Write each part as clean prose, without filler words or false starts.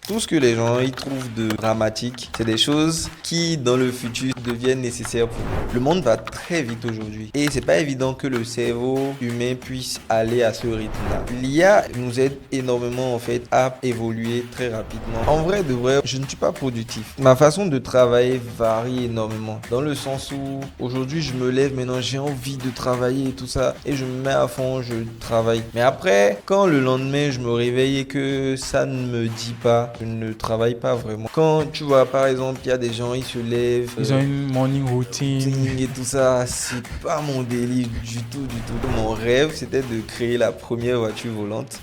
Tout ce que les gens y trouvent de dramatique, c'est des choses qui, dans le futur, deviennent nécessaires pour nous. Le monde va très vite aujourd'hui et c'est pas évident que le cerveau humain puisse aller à ce rythme-là. L'IA nous aide énormément en fait à évoluer très rapidement. En vrai, de vrai, je ne suis pas productif. Ma façon de travailler varie énormément dans le sens où aujourd'hui je me lève maintenant, j'ai envie de travailler et tout ça et je me mets à fond, je travaille. Mais après, quand le lendemain je me réveille et que ça ne me dit pas, je ne travaille pas vraiment. Quand tu vois par exemple, il y a des gens, ils se lèvent, Ils ont une morning routine. et tout ça, c'est pas mon délire du tout, du tout. Mon rêve, c'était de créer la première voiture volante.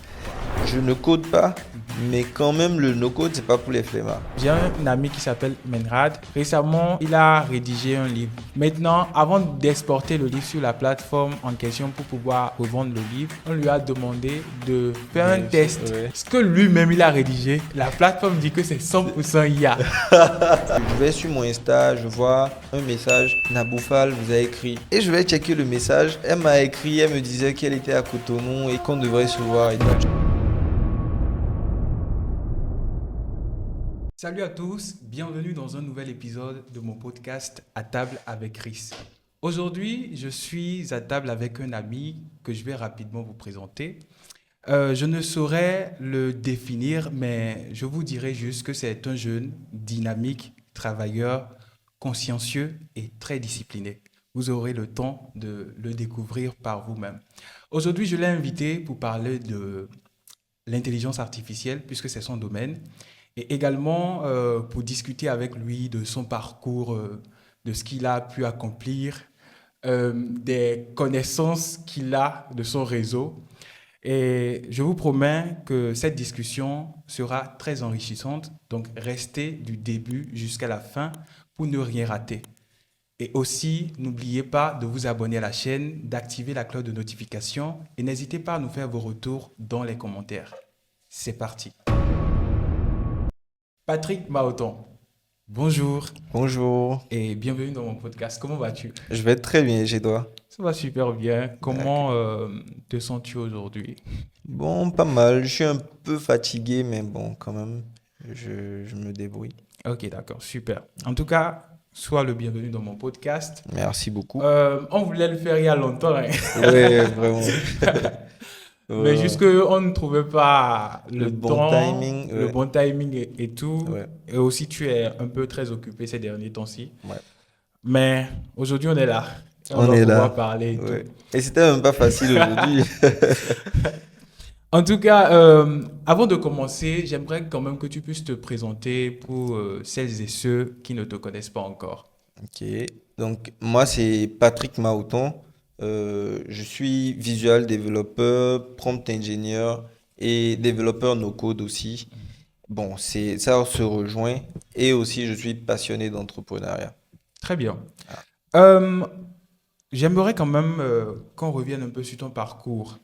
Je ne code pas, mais quand même le no-code, c'est pas pour les flemmards. J'ai un ami qui s'appelle Menrad. Récemment, il a rédigé un livre. Maintenant, avant d'exporter le livre sur la plateforme en question pour pouvoir revendre le livre, on lui a demandé de faire un test. Ouais. Ce que lui-même il a rédigé, la plateforme dit que c'est 100% IA. Je vais sur mon Insta, je vois un message, Naboufal vous a écrit. Et je vais checker le message. Elle m'a écrit, elle me disait qu'elle était à Cotonou et qu'on devrait se voir et tout. Salut à tous, bienvenue dans un nouvel épisode de mon podcast À table avec Chris. Aujourd'hui, je suis à table avec un ami que je vais rapidement vous présenter. Je ne saurais le définir, mais je vous dirai juste que c'est un jeune dynamique, travailleur, consciencieux et très discipliné. Vous aurez le temps de le découvrir par vous-même. Aujourd'hui, je l'ai invité pour parler de l'intelligence artificielle, puisque c'est son domaine, et également pour discuter avec lui de son parcours, de ce qu'il a pu accomplir, des connaissances qu'il a de son réseau. Et je vous promets que cette discussion sera très enrichissante, donc restez du début jusqu'à la fin pour ne rien rater. Et aussi, n'oubliez pas de vous abonner à la chaîne, d'activer la cloche de notification et n'hésitez pas à nous faire vos retours dans les commentaires. C'est parti. Patrick Mahoton, bonjour Bonjour, et bienvenue dans mon podcast. Comment vas-tu? je vais très bien chez toi. Ça va super bien. Comment te sens-tu aujourd'hui? Bon, pas mal. Je suis un peu fatigué, mais bon, quand même, je me débrouille. Ok, d'accord, super. En tout cas, sois le bienvenu dans mon podcast. Merci beaucoup. On voulait le faire il y a longtemps, hein. Ouais, vraiment. Mais Ouais. juste qu'on ne trouvait pas Le le bon temps, timing, le ouais. bon timing et tout. Ouais, Et aussi, tu es un peu très occupé ces derniers temps-ci. ouais. Mais aujourd'hui, on est là. Et on On va est pouvoir là. parler et tout. Ouais. Et c'était même pas facile aujourd'hui. En tout cas, avant de commencer, j'aimerais quand même que tu puisses te présenter pour celles et ceux qui ne te connaissent pas encore. Ok. Donc, moi, c'est Patrick Mahouton. Je suis visual développeur, prompt engineer et développeur no-code aussi. Bon, ça se rejoint. Et aussi, je suis passionné d'entrepreneuriat. Très bien. Ah. Euh, J'aimerais quand même qu'on revienne un peu sur ton parcours.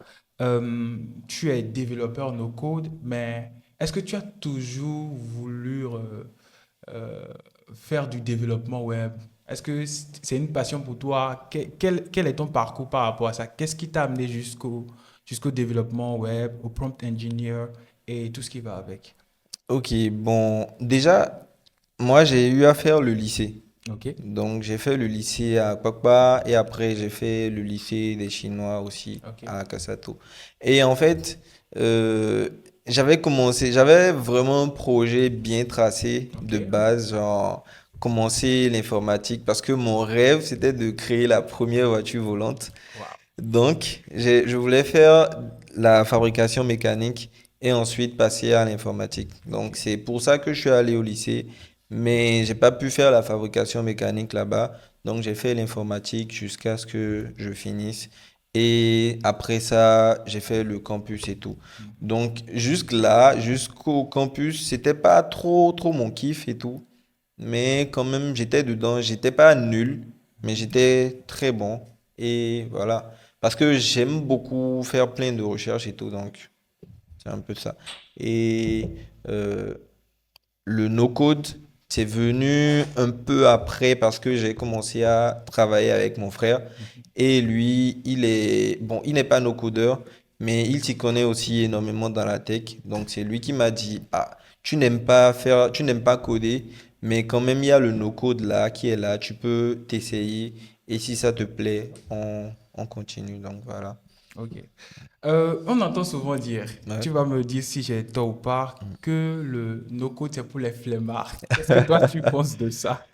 Tu es développeur no-code, mais est-ce que tu as toujours voulu euh, faire du développement web? Est-ce que c'est une passion pour toi? Quel est ton parcours par rapport à ça? Qu'est-ce qui t'a amené jusqu'au développement web, au prompt engineer et tout ce qui va avec? Ok, bon, déjà, moi, j'ai eu à faire le lycée. Ok, Donc, j'ai fait le lycée à Kwakpa et après, j'ai fait le lycée des Chinois aussi ok, à Kassato. Et en fait, euh, j'avais vraiment un projet bien tracé ok. de base, genre commencer l'informatique parce que mon rêve, c'était de créer la première voiture volante. Wow. Donc, je voulais faire la fabrication mécanique et ensuite passer à l'informatique. Donc, c'est pour ça que je suis allé au lycée, mais j'ai pas pu faire la fabrication mécanique là-bas. Donc, j'ai fait l'informatique jusqu'à ce que je finisse. Et après ça, j'ai fait le campus et tout. Donc, jusque-là, jusqu'au campus, c'était pas trop mon kiff et tout. Mais quand même, j'étais dedans. J'étais pas nul, mais j'étais très bon. Et voilà. Parce que j'aime beaucoup faire plein de recherches et tout, donc c'est un peu ça. Et euh, le no-code, c'est venu un peu après parce que j'ai commencé à travailler avec mon frère. Et lui, bon, il n'est pas no-codeur, mais il s'y connaît aussi énormément dans la tech. Donc, c'est lui qui m'a dit, ah, tu n'aimes pas coder, mais quand même, il y a le no-code là qui est là. Tu peux t'essayer. Et si ça te plaît, on continue. Donc, voilà. Ok. On entend souvent dire, Ouais. tu vas me dire si j'ai tort ou pas, que le no-code c'est pour les flemmards. Qu'est-ce que toi tu penses de ça?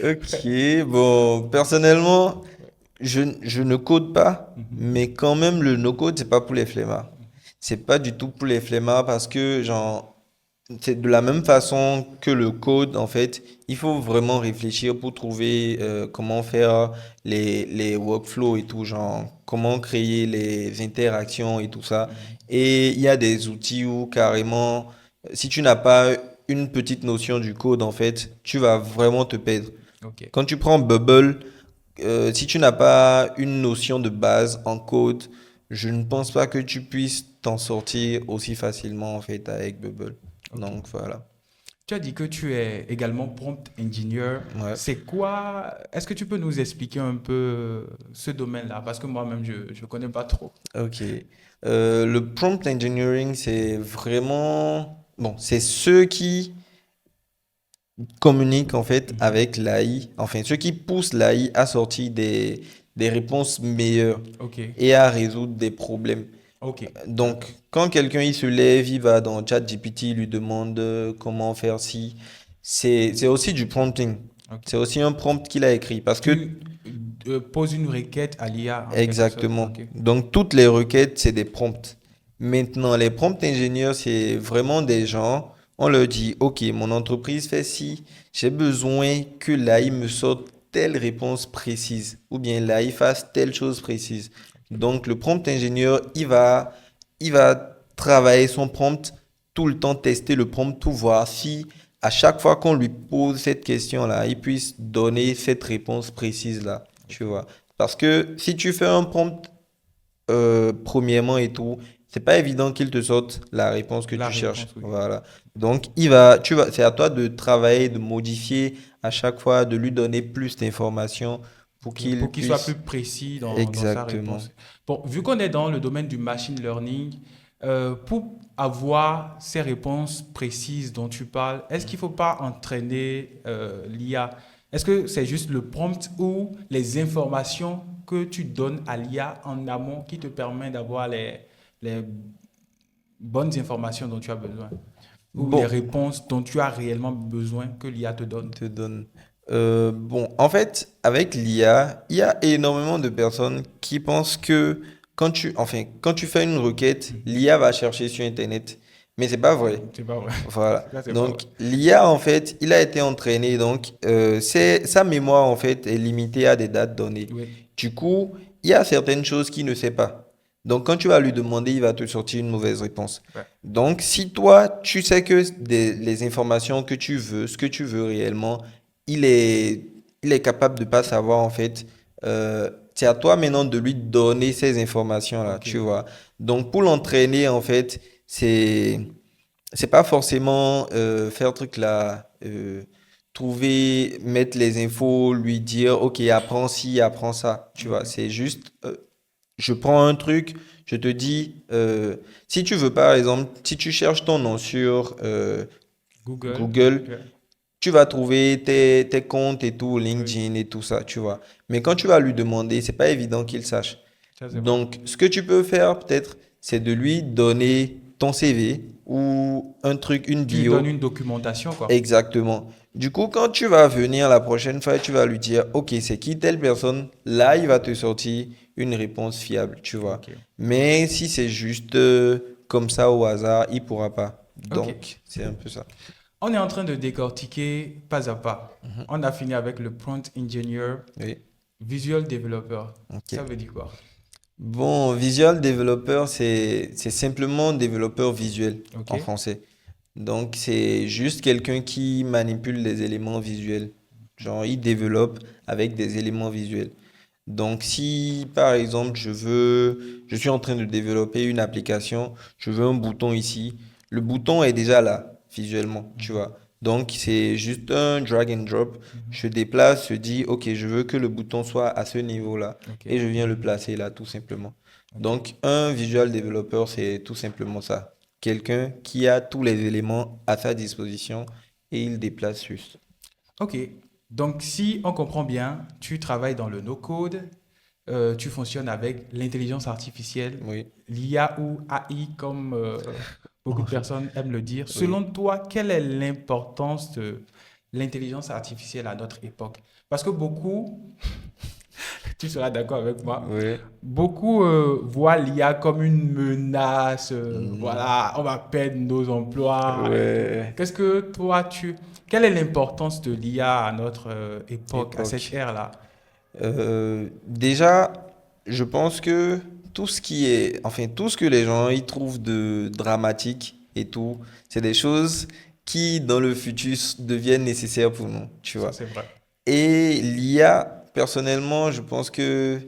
Ok, bon, personnellement, je ne code pas, Mhm. mais quand même, le no-code, c'est pas pour les flemmards. C'est pas du tout pour les flemmards parce que, genre, c'est de la même façon que le code, en fait, il faut vraiment réfléchir pour trouver comment faire les workflows et tout, genre, comment créer les interactions et tout ça. Mhm. Et il y a des outils où carrément, si tu n'as pas une petite notion du code, en fait, tu vas vraiment te perdre. Ok. Quand tu prends Bubble, si tu n'as pas une notion de base en code, je ne pense pas que tu puisses t'en sortir aussi facilement en fait avec Bubble. Ok. Donc voilà. Tu as dit que tu es également prompt engineer. Ouais. C'est quoi? Est-ce que tu peux nous expliquer un peu ce domaine-là? Parce que moi-même, je ne connais pas trop. Ok. Le prompt engineering, c'est vraiment bon, c'est ceux qui communiquent en fait Mhm. avec l'AI, enfin ceux qui poussent l'AI à sortir des réponses meilleures Ok. et à résoudre des problèmes. Ok. Donc, D'accord. quand quelqu'un il se lève, il va dans ChatGPT, il lui demande comment faire si. C'est aussi du prompting. Ok. C'est aussi un prompt qu'il a écrit. Parce que, Tu poses une requête à l'IA en quelque sorte. exactement. Ok. Donc, toutes les requêtes, c'est des prompts. Maintenant, les prompts ingénieurs, c'est vraiment des gens, on leur dit, OK, mon entreprise fait ci, j'ai besoin que l'AI me sorte telle réponse précise, ou bien l'AI fasse telle chose précise. Ok. Donc, le prompt ingénieur, il va travailler son prompt, tout le temps tester le prompt, tout voir si à chaque fois qu'on lui pose cette question-là, il puisse donner cette réponse précise-là, tu Ok. vois. Parce que si tu fais un prompt premièrement et tout, c'est pas évident qu'il te sorte la réponse que La tu cherches. réponse, oui. Voilà. Donc, c'est à toi de travailler, de modifier à chaque fois, de lui donner plus d'informations pour Ok. qu'il Pour qu'il soit puisse. plus précis dans sa Exactement. réponse. Bon, vu qu'on est dans le domaine du machine learning, pour avoir ces réponses précises dont tu parles, est-ce qu'il ne faut pas entraîner l'IA? Est-ce que c'est juste le prompt ou les informations que tu donnes à l'IA en amont qui te permet d'avoir les bonnes informations dont tu as besoin ou les Bon, réponses dont tu as réellement besoin que l'IA te donne? te donne. Bon, en fait, avec l'IA, il y a énormément de personnes qui pensent que quand tu fais une requête, Mhm. l'IA va chercher sur Internet. Mais c'est pas vrai. C'est pas vrai. Voilà. Ça, c'est pas vrai. Donc, l'IA, en fait, il a été entraîné. Donc, sa mémoire, en fait, est limitée à des dates données. Oui. Du coup, il y a certaines choses qu'il ne sait pas. Donc, quand tu vas lui demander, il va te sortir une mauvaise réponse. Ouais. Donc, si toi, tu sais que les informations que tu veux, ce que tu veux réellement, il est, il est capable de pas savoir, en fait, c'est à toi maintenant de lui donner ces informations-là, Ok. tu vois. Donc, pour l'entraîner, en fait, c'est pas forcément faire truc là, trouver, mettre les infos, lui dire, ok, apprends ci, apprends ça, tu vois. Ok. C'est juste, je prends un truc, je te dis, si tu veux par exemple, si tu cherches ton nom sur Google. Google, Ok. tu vas trouver tes comptes et tout, Oui. LinkedIn et tout ça, tu vois. Mais quand tu vas lui demander, c'est pas évident qu'il sache. Ça, c'est vrai. Donc, ce que tu peux faire peut-être, c'est de lui donner ton CV ou un truc, une Tu lui donnes bio. une documentation, quoi. Exactement. Du coup, quand tu vas venir la prochaine fois, tu vas lui dire, OK, c'est qui telle personne? Là, il va te sortir une réponse fiable, tu vois. Ok. Mais si c'est juste comme ça au hasard, il pourra pas. Ok. Donc, c'est un peu ça. On est en train de décortiquer pas à pas. Mhm. On a fini avec le prompt engineer, Oui, visual developer. Ça OK. veut dire quoi? Bon, Visual Developer, c'est simplement développeur visuel Ok. en français. Donc, c'est juste quelqu'un qui manipule les éléments visuels. Genre, il développe avec des éléments visuels. Donc, si par exemple, je suis en train de développer une application, je veux un bouton ici. Le bouton est déjà là, visuellement, tu Mhm. vois. Donc, c'est juste un drag and drop. Mhm. Je déplace, je dis, OK, je veux que le bouton soit à ce niveau-là. Ok. Et je viens le placer là, tout simplement. Ok. Donc, un visual developer, c'est tout simplement ça. Quelqu'un qui a tous les éléments à sa disposition et il déplace juste. Ok. Donc, si on comprend bien, tu travailles dans le no-code, tu fonctionnes avec l'intelligence artificielle, Oui, l'IA ou AI, comme beaucoup de personnes aiment le dire. oui, Selon toi, quelle est l'importance de l'intelligence artificielle à notre époque? Parce que beaucoup, tu seras d'accord avec moi, oui. beaucoup voient l'IA comme une menace. Hmm, Voilà, on va perdre nos emplois et tout. ouais, Qu'est-ce que toi, quelle est l'importance de l'IA à notre époque, à cette époque. ère-là? Déjà, je pense que tout ce qui est, enfin, tout ce que les gens y trouvent de dramatique et tout, c'est des choses qui, dans le futur, deviennent nécessaires pour nous, tu Ça, vois. c'est vrai. Et l'IA, personnellement, je pense que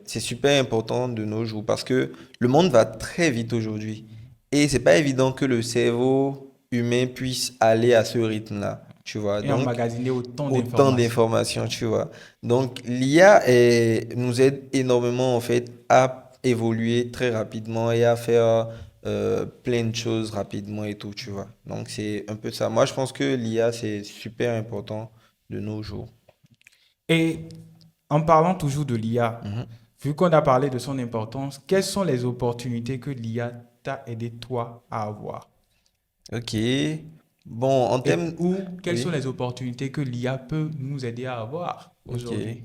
c'est super important de nos jours parce que le monde va très vite aujourd'hui. Et c'est pas évident que le cerveau humain puisse aller à ce rythme-là, tu vois. Et Donc, emmagasiner autant autant d'informations. d'informations, tu vois. Donc, l'IA nous aide énormément, en fait, à évoluer très rapidement et à faire plein de choses rapidement et tout, tu vois. Donc, c'est un peu ça. Moi, je pense que l'IA, c'est super important de nos jours. Et en parlant toujours de l'IA, Mhm. vu qu'on a parlé de son importance, quelles sont les opportunités que l'IA t'a aidé toi à avoir? Ok. Bon, en Et termes... ou quelles sont Oui, les opportunités que l'IA peut nous aider à avoir ok. aujourd'hui?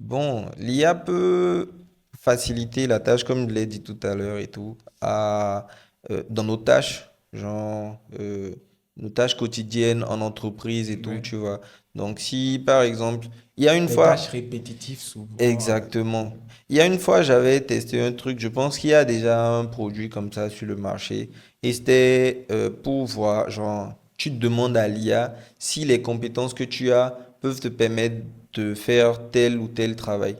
Bon, l'IA peut faciliter la tâche, comme je l'ai dit tout à l'heure et tout, dans nos tâches, genre nos tâches quotidiennes en entreprise et tout, Oui. tu vois. Donc, si par exemple, il y a une Les tâches fois, répétitives souvent. exactement, il y a une fois, j'avais testé un truc, je pense qu'il y a déjà un produit comme ça sur le marché, et c'était pour voir, genre, tu te demandes à l'IA si les compétences que tu as peuvent te permettre de faire tel ou tel travail.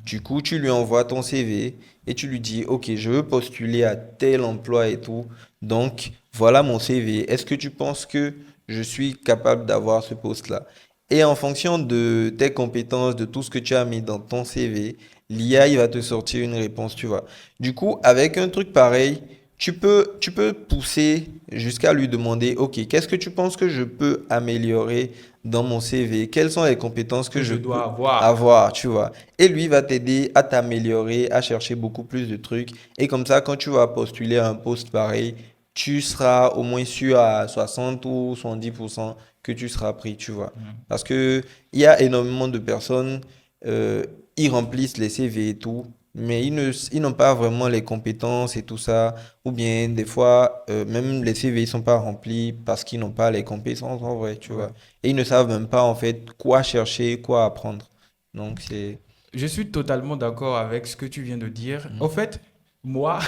Du coup, tu lui envoies ton CV et tu lui dis, OK, je veux postuler à tel emploi et tout. Donc, voilà mon CV. Est-ce que tu penses que je suis capable d'avoir ce poste-là? Et en fonction de tes compétences, de tout ce que tu as mis dans ton CV, l'IA, il va te sortir une réponse, tu vois. Du coup, avec un truc pareil, tu peux pousser jusqu'à lui demander, OK, qu'est-ce que tu penses que je peux améliorer dans mon CV? Quelles sont les compétences que Que je je peux dois avoir. avoir, tu vois? Et lui va t'aider à t'améliorer, à chercher beaucoup plus de trucs. Et comme ça, quand tu vas postuler à un poste pareil, tu seras au moins sûr à 60 ou 70% que tu seras pris, tu vois. Mhm. Parce que il y a énormément de personnes, euh, ils remplissent les CV et tout, mais ils n'ont pas vraiment les compétences et tout ça. Ou bien des fois, même les CV ne sont pas remplis parce qu'ils n'ont pas les compétences en vrai, tu Ouais. vois. Et ils ne savent même pas en fait quoi chercher, quoi apprendre. Donc c'est... Je suis totalement d'accord avec ce que tu viens de dire. Au Mhm. fait, moi,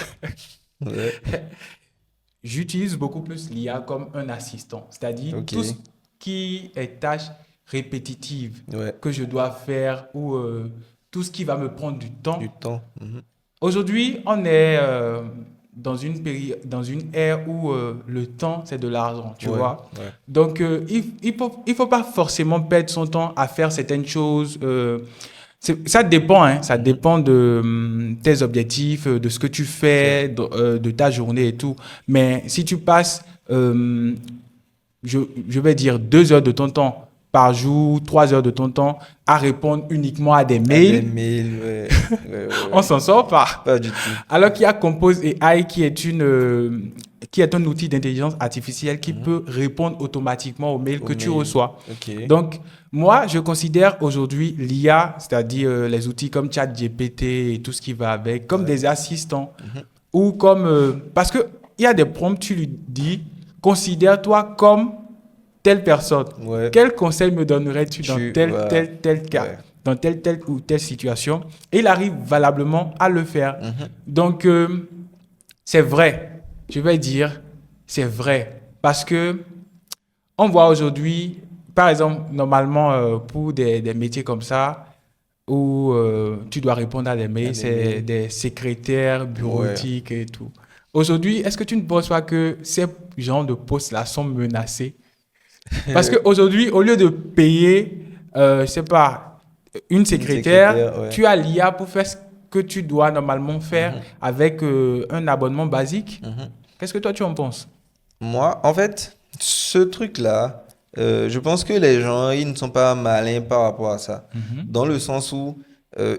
Ouais, j'utilise beaucoup plus l'IA comme un assistant, c'est-à-dire ok, tout ce qui est tâches répétitives ouais, que je dois faire ou tout ce qui va me prendre du du temps. temps. Mhm. Aujourd'hui, on est dans une ère où le temps, c'est de l'argent, tu Ouais, vois. ouais, Donc, il faut pas forcément perdre son temps à faire certaines choses. Ça dépend, hein, ça mhm. dépend de tes objectifs, de ce que tu Faire. fais, de ta journée et tout. Mais si tu passes, euh, je vais dire 2 heures de ton temps par jour, 3 heures de ton temps à répondre uniquement à des À des mails, mails, ouais, ouais, ouais, on ouais. s'en sort pas. Pas du tout. Alors qu'il y a Compose AI qui est un outil d'intelligence artificielle qui Mhm. peut répondre automatiquement aux mails Au que tu mail. reçois. Ok. Donc, moi, je considère aujourd'hui l'IA, c'est-à-dire les outils comme ChatGPT et tout ce qui va avec, comme Ouais. des assistants Mhm. ou comme... parce que il y a des prompts, tu lui dis, considère-toi comme telle personne. Ouais. Quel conseil me donnerais-tu dans Tu tel, vas. tel, tel cas, Ouais. dans telle ou telle situation? Et il arrive valablement à le faire. Mhm. Donc, c'est vrai. Je vais dire, c'est vrai. Parce que on voit aujourd'hui, par exemple, normalement, pour des métiers comme ça, où tu dois répondre à des À mails, des c'est mails. des secrétaires Ouais. bureautiques et tout. Aujourd'hui, est-ce que tu ne penses pas que ces genres de postes-là sont menacés? Parce qu'aujourd'hui, au lieu de payer, je sais pas, une Une secrétaire, secrétaire, ouais. tu as l'IA pour faire que tu dois normalement faire avec un abonnement basique. Mhm. Qu'est-ce que toi, tu en penses? Moi, en fait, ce truc-là, je pense que les gens, ils ne sont pas malins par rapport à ça. Mhm. Dans le sens où,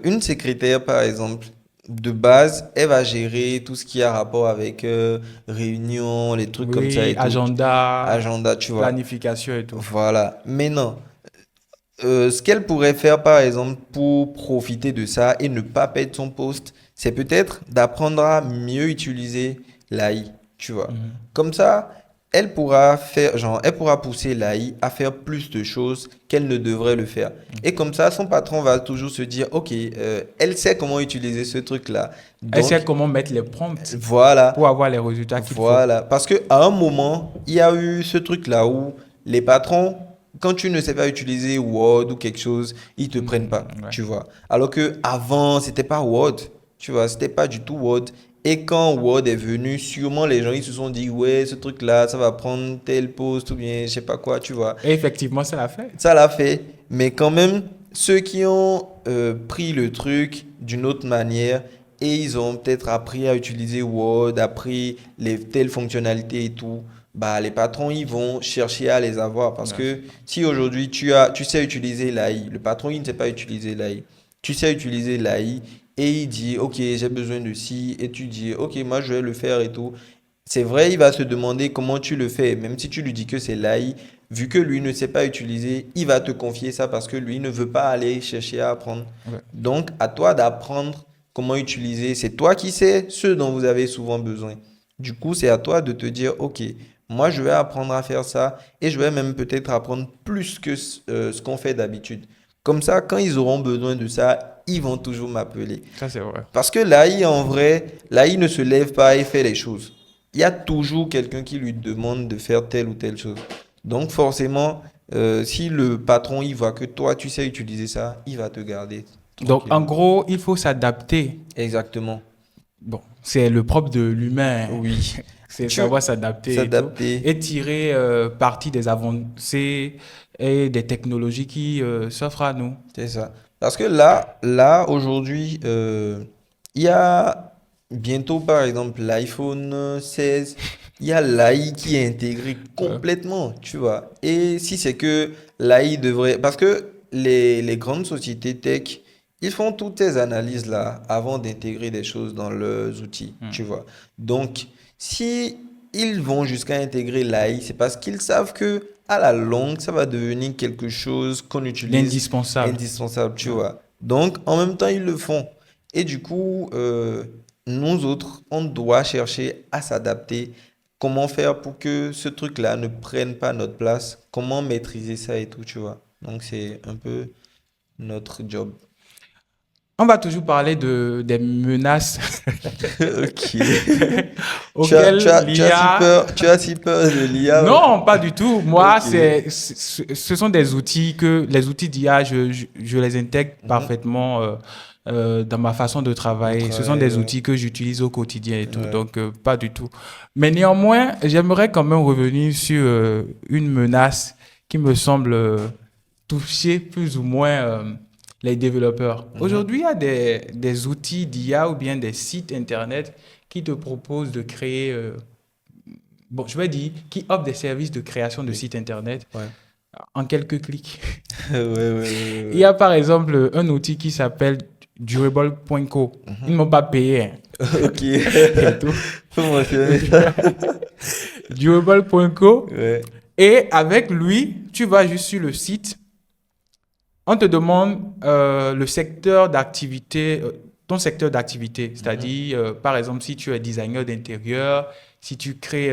une secrétaire, par exemple, de base, elle va gérer tout ce qui a rapport avec réunions, les trucs comme ça Oui, et tout. agenda, Agenda, tu vois. planification et tout. Voilà. Mais non. Ce qu'elle pourrait faire, par exemple, pour profiter de ça et ne pas perdre son poste, c'est peut-être d'apprendre à mieux utiliser l'AI, tu vois. Mhm. Comme ça, elle pourra faire, genre, elle pourra pousser l'AI à faire plus de choses qu'elle ne devrait le faire. Et comme ça, son patron va toujours se dire, OK, elle sait comment utiliser ce truc-là. Elle sait Donc, comment mettre les prompts voilà. pour avoir les résultats qu'il faut. Voilà, parce que à un moment, il y a eu ce truc-là où les patrons, quand tu ne sais pas utiliser Word ou quelque chose, ils te prennent pas, Ouais. tu vois. Alors que avant, c'était pas Word, tu vois, c'était pas du tout Word. Et quand Word est venu, sûrement les gens ils se sont dit ouais, ce truc-là, ça va prendre tel poste ou bien je sais pas quoi, tu vois. Et effectivement, ça l'a fait. Ça l'a fait, mais quand même, ceux qui ont pris le truc d'une autre manière et ils ont peut-être appris à utiliser Word, appris les telles fonctionnalités et tout, bah les patrons ils vont chercher à les avoir parce Ouais. que si aujourd'hui tu sais utiliser l'AI, le patron il ne sait pas utiliser l'AI, tu sais utiliser l'AI et il dit ok j'ai besoin de ci et tu dis ok moi je vais le faire et tout. C'est vrai, il va se demander comment tu le fais. Même si tu lui dis que c'est l'AI, vu que lui ne sait pas utiliser, il va te confier ça parce que lui ne veut pas aller chercher à apprendre. Ouais. Donc, à toi d'apprendre comment utiliser. C'est toi qui sais ce dont vous avez souvent besoin. Du coup, c'est à toi de te dire, OK, moi, je vais apprendre à faire ça et je vais même peut-être apprendre plus que ce qu'on fait d'habitude. Comme ça, quand ils auront besoin de ça, ils vont toujours m'appeler. Ça, c'est vrai. Parce que l'AI, en vrai, l'AI ne se lève pas et fait les choses. Il y a toujours quelqu'un qui lui demande de faire telle ou telle chose. Donc forcément, si le patron, il voit que toi, tu sais utiliser ça, il va te garder Donc, en tranquillement. gros, il faut s'adapter. Exactement. Bon, c'est le propre de l'humain, hein. Oui. C'est Tu savoir s'adapter et tout. s'adapter. Et tirer parti des avancées et des technologies qui s'offrent à nous. C'est ça. Parce que là aujourd'hui, il y a bientôt, par exemple, l'iPhone 16, il y a l'AI qui est intégré Ouais. complètement, tu vois. Et si c'est que l'AI devrait... Parce que les grandes sociétés tech, ils font toutes ces analyses-là avant d'intégrer des choses dans leurs outils, tu vois. Donc, si ils vont jusqu'à intégrer l'AI, c'est parce qu'ils savent que à la longue, ça va devenir quelque chose qu'on utilise L'indispensable. indispensable, tu Ouais. vois. Donc, en même temps, ils le font. Et du coup, nous autres, on doit chercher à s'adapter. Comment faire pour que ce truc-là ne prenne pas notre place? Comment maîtriser ça et tout, tu vois. Donc, c'est un peu notre job. On va toujours parler des menaces Ok. auxquelles l'IA... Tu as si peur de l'IA. Non, pas du tout. Moi, Ok. ce sont des outils que les outils d'IA, je les intègre Mhm. parfaitement dans ma façon de De travailler. Ce sont travail, des ouais. outils que j'utilise au quotidien et tout. Ouais. Donc, pas du tout. Mais néanmoins, j'aimerais quand même revenir sur une menace qui me semble toucher plus ou moins les développeurs. Mhm. Aujourd'hui, il y a des outils d'IA ou bien des sites Internet qui te proposent de créer bon, je vais dire, qui offre des services de création de Oui. sites Internet Ouais. en quelques clics. Ouais, ouais, ouais, Il y ouais. a par exemple un outil qui s'appelle Durable.co. Ils ne m'ont pas payé, hein, Ok. et tout. Faut mentionner ça. Durable.co. Ouais. Et avec lui, tu vas juste sur le site. On te demande le secteur d'activité, ton secteur d'activité. C'est-à-dire, par exemple, si tu es designer d'intérieur, si tu crées,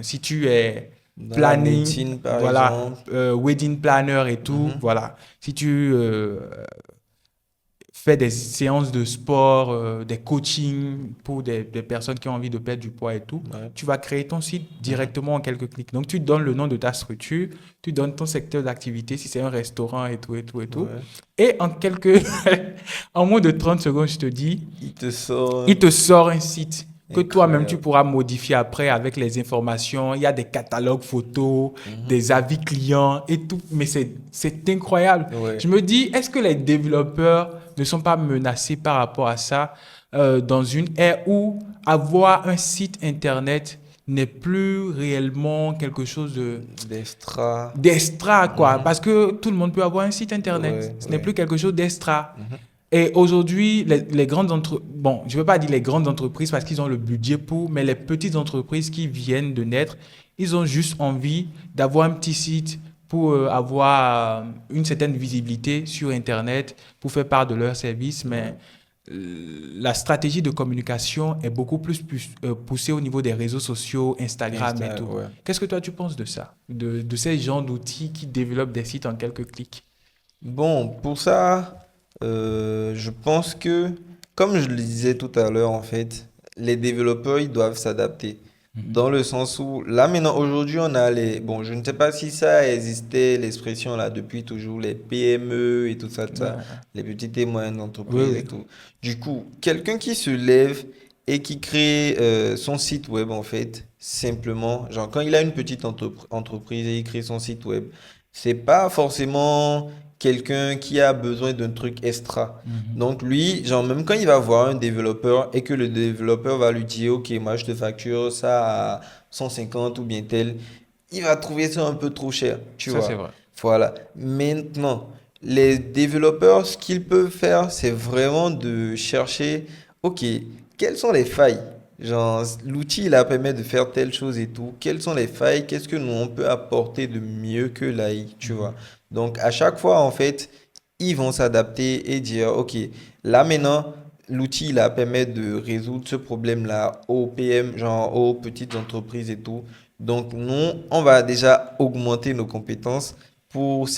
si tu es Dans la planning, médecine, par voilà, exemple. wedding planner et tout, Mhm. voilà. Si tu fais des séances de sport, des coachings pour des personnes qui ont envie de perdre du poids et tout, Ouais. tu vas créer ton site Mhm. directement en quelques clics. Donc, tu donnes le nom de ta structure, tu donnes ton secteur d'activité, si c'est un restaurant et tout, et tout, et tout. Ouais. Et en quelques, en moins de 30 secondes, je te dis, Il te sort. il te sort un site que toi-même tu Incroyable. pourras modifier après avec les informations. Il y a des catalogues photos, des avis clients et tout. Mais c'est incroyable. Ouais. Je me dis, est-ce que les développeurs ne sont pas menacés par rapport à ça dans une ère où avoir un site internet n'est plus réellement quelque chose D'extra. d'extra, quoi. Mhm. Parce que tout le monde peut avoir un site internet. Ouais, Ce n'est ouais. plus quelque chose d'extra. Mhm. Et aujourd'hui, les grandes entreprises, bon, je ne veux pas dire les grandes entreprises parce qu'ils ont le budget pour, mais les petites entreprises qui viennent de naître, ils ont juste envie d'avoir un petit site pour avoir une certaine visibilité sur Internet, pour faire part de leurs services, mais Ouais. la stratégie de communication est beaucoup plus poussée au niveau des réseaux sociaux, Instagram et tout. Ouais. Qu'est-ce que toi tu penses de ça, de ces gens d'outils qui développent des sites en quelques clics? Bon, pour ça, je pense que, comme je le disais tout à l'heure, en fait, les développeurs, ils doivent s'adapter. Mhm. Dans le sens où, là maintenant, aujourd'hui, on a les... Bon, je ne sais pas si ça existait, l'expression là, depuis toujours, les PME et tout ça, Ouais. les petites et moyennes Oui, entreprises et oui. tout. Du coup, quelqu'un qui se lève et qui crée son site web, en fait, simplement, genre quand il a une petite entreprise et il crée son site web, c'est pas forcément quelqu'un qui a besoin d'un truc extra. Mhm. Donc lui, genre même quand il va voir un développeur et que le développeur va lui dire, OK, moi je te facture ça à 150 ou bien tel, il va trouver ça un peu trop cher, tu Ça, c'est vois. vrai. Voilà. Maintenant, les développeurs, ce qu'ils peuvent faire, c'est vraiment de chercher, OK, quelles sont les failles? Genre, l'outil, là, permet de faire telle chose et tout. Quelles sont les failles? Qu'est-ce que nous, on peut apporter de mieux que l'AI, tu vois? Mhm. Donc, à chaque fois, en fait, ils vont s'adapter et dire, OK, là maintenant, l'outil là permet de résoudre ce problème-là aux PM, genre aux petites entreprises et tout. Donc, nous, on va déjà augmenter nos compétences pour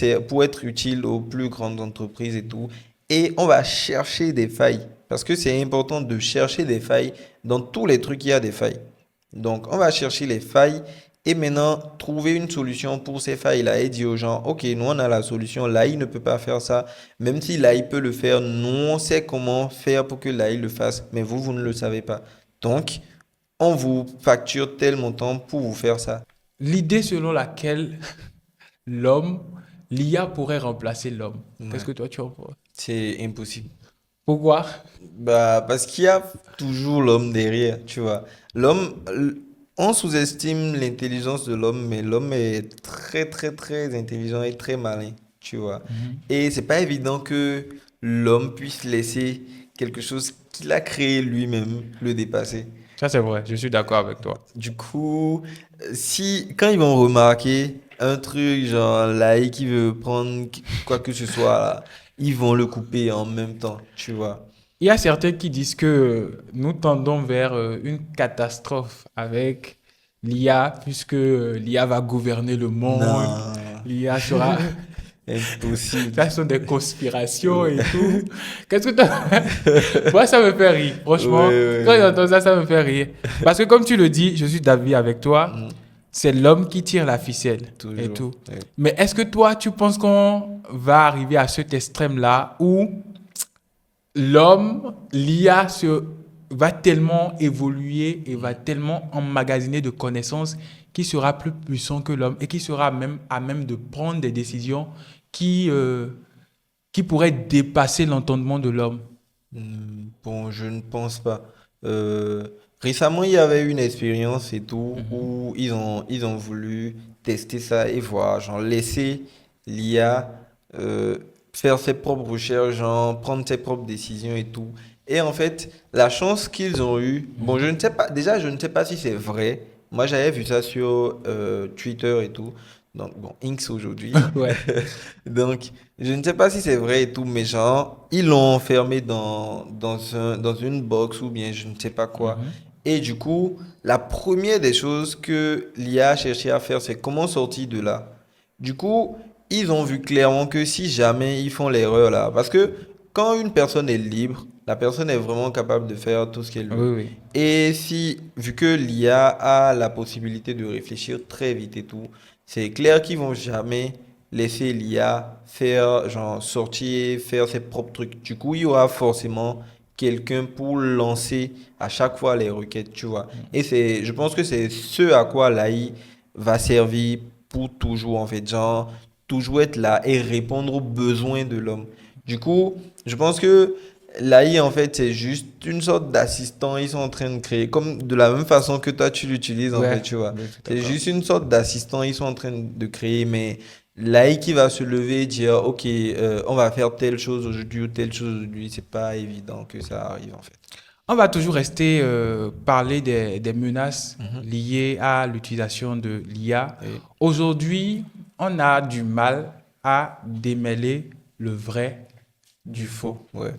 être utile aux plus grandes entreprises et tout. Et on va chercher des failles. Parce que c'est important de chercher des failles. Dans tous les trucs, il y a des failles. Donc, on va chercher les failles et maintenant, trouver une solution pour ces failles-là et dire aux gens, OK, nous, on a la solution, l'AI ne peut pas faire ça. Même si l'AI peut le faire, nous, on sait comment faire pour que l'AI le fasse, mais vous, vous ne le savez pas. Donc, on vous facture tel montant pour vous faire ça. L'idée selon laquelle l'homme, l'IA pourrait remplacer l'homme. Qu'est-ce Ouais, que toi tu en penses? c'est impossible. Pourquoi? Bah, parce qu'il y a toujours l'homme derrière, tu vois. L'homme, on sous-estime l'intelligence de l'homme, mais l'homme est très, très, très intelligent et très malin, tu vois. Mhm. Et c'est pas évident que l'homme puisse laisser quelque chose qu'il a créé lui-même le dépasser. Ça, c'est vrai, je suis d'accord avec toi. Du coup, si, quand ils vont remarquer un truc, genre là, qui veut prendre quoi que ce soit, là, ils vont le couper en même temps, tu vois. Il y a certains qui disent que nous tendons vers une catastrophe avec l'IA, puisque l'IA va gouverner le monde, Non, l'IA sera... impossible. Ça sont des conspirations et Ouais, tout. Qu'est-ce que toi... Moi, ça me fait rire. ouais, Franchement, quand ouais, j'entends ça, ça me fait rire. Parce que comme tu le dis, je suis d'avis avec toi, mm, c'est l'homme qui tire la ficelle et toujours. tout. Ouais. Mais est-ce que toi, tu penses qu'on va arriver à cet extrême-là où l'homme, l'IA va tellement évoluer et va tellement emmagasiner de connaissances qu'il sera plus puissant que l'homme et qui sera même à même de prendre des décisions qui, euh, qui pourraient dépasser l'entendement de l'homme. Bon, je ne pense pas. Euh, Récemment, il y avait une expérience et tout Mhm. où ils ont voulu tester ça et voir, genre laisser l'IA euh, faire ses propres recherches, genre prendre ses propres décisions et tout. Et en fait, la chance qu'ils ont eue, bon, je Mhm. ne sais pas, déjà, je ne sais pas si c'est vrai. Moi, j'avais vu ça sur Twitter et tout. Donc, bon, Inks aujourd'hui. Ouais. Donc, je ne sais pas si c'est vrai et tout, mais genre, ils l'ont enfermé dans une box ou bien je ne sais pas quoi. Mhm. Et du coup, la première des choses que l'IA a cherché à faire, c'est comment sortir de là. Du coup, ils ont vu clairement que si jamais ils font l'erreur là, parce que quand une personne est libre, la personne est vraiment capable de faire tout ce qu'elle Oui, veut. oui. Et si, vu que l'IA a la possibilité de réfléchir très vite et tout, c'est clair qu'ils vont jamais laisser l'IA faire, genre, sortir, faire ses propres trucs. Du coup, il y aura forcément quelqu'un pour lancer à chaque fois les requêtes, tu vois. Et je pense que c'est ce à quoi l'AI va servir pour toujours, en fait, genre, toujours être là et répondre aux besoins de l'homme. Du coup, je pense que l'AI, en fait, c'est juste une sorte d'assistant. Ils sont en train de créer, comme de la même façon que toi, tu l'utilises, en fait, Ouais, tu vois. je suis C'est d'accord. juste une sorte d'assistant. Ils sont en train de créer, mais l'AI qui va se lever et dire, OK, on va faire telle chose aujourd'hui ou telle chose aujourd'hui, c'est pas évident que ça arrive, en fait. On va toujours rester parler des menaces Mhm. liées à l'utilisation de l'IA. Oui. Aujourd'hui, on a du mal à démêler le vrai du Du faux. faux, ouais.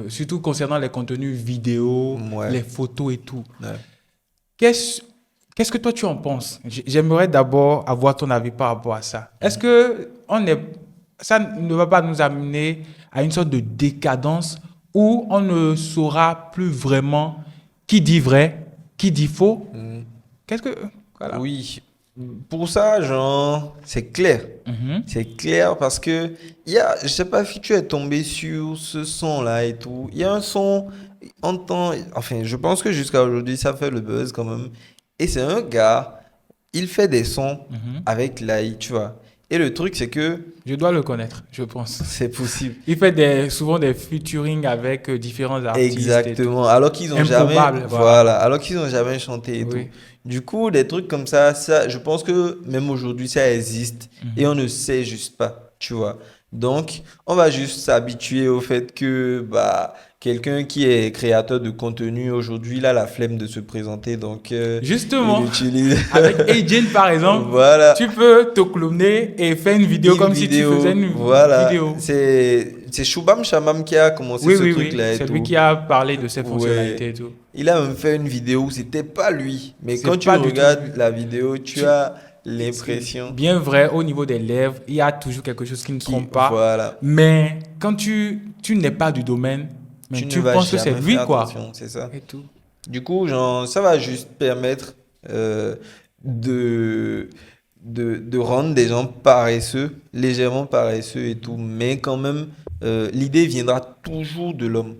Surtout concernant les contenus vidéo, Ouais, les photos et tout. ouais. Qu'est-ce, qu'est-ce que toi tu en penses? J'aimerais d'abord avoir ton avis par rapport à ça. Est-ce que ça ne va pas nous amener à une sorte de décadence où on ne saura plus vraiment qui dit vrai, qui dit faux? Mhm. Qu'est-ce que... Voilà. Oui, pour ça, genre, c'est clair. Mhm. C'est clair parce que je sais pas si tu es tombé sur ce son-là et tout. Il y a un son, enfin, je pense que jusqu'à aujourd'hui, ça fait le buzz quand même. Et c'est un gars, il fait des sons Mhm. avec l'AI, tu vois. Et le truc, c'est que Je dois le connaître, je pense. c'est possible. Il fait souvent des featuring avec différents artistes et tout. Exactement. Alors qu'ils ont jamais, Improbable, voilà. voilà, alors qu'ils ont jamais chanté et tout. Oui. Du coup, des trucs comme ça, je pense que même aujourd'hui, ça existe et on Mhm. ne sait juste pas, tu vois. Donc, on va juste s'habituer au fait que, bah, quelqu'un qui est créateur de contenu aujourd'hui, il a la flemme de se présenter, donc, il Justement, utilise, avec Agent par exemple, voilà, tu peux te cloner et faire une vidéo une comme si tu faisais vidéo, une voilà. vidéo. C'est Shubham Shamam qui a commencé Oui, ce oui, oui. truc-là et C'est lui tout. qui a parlé de ses Ouais. fonctionnalités et tout. Il a même fait une vidéo où c'était pas lui. Mais C'est quand tu pas du tout regardes lui. la vidéo, tu Tu- as c'est l'impression bien vrai, au niveau des lèvres, il y a toujours quelque chose qui ne trompe pas. voilà, Mais quand tu n'es pas du domaine, mais tu ne tu vas penses que c'est jamais faire lui, quoi. attention, c'est ça. Et tout. Du coup, genre, ça va juste permettre euh, de, de rendre des gens paresseux, légèrement paresseux et tout. Mais quand même, l'idée viendra toujours de l'homme.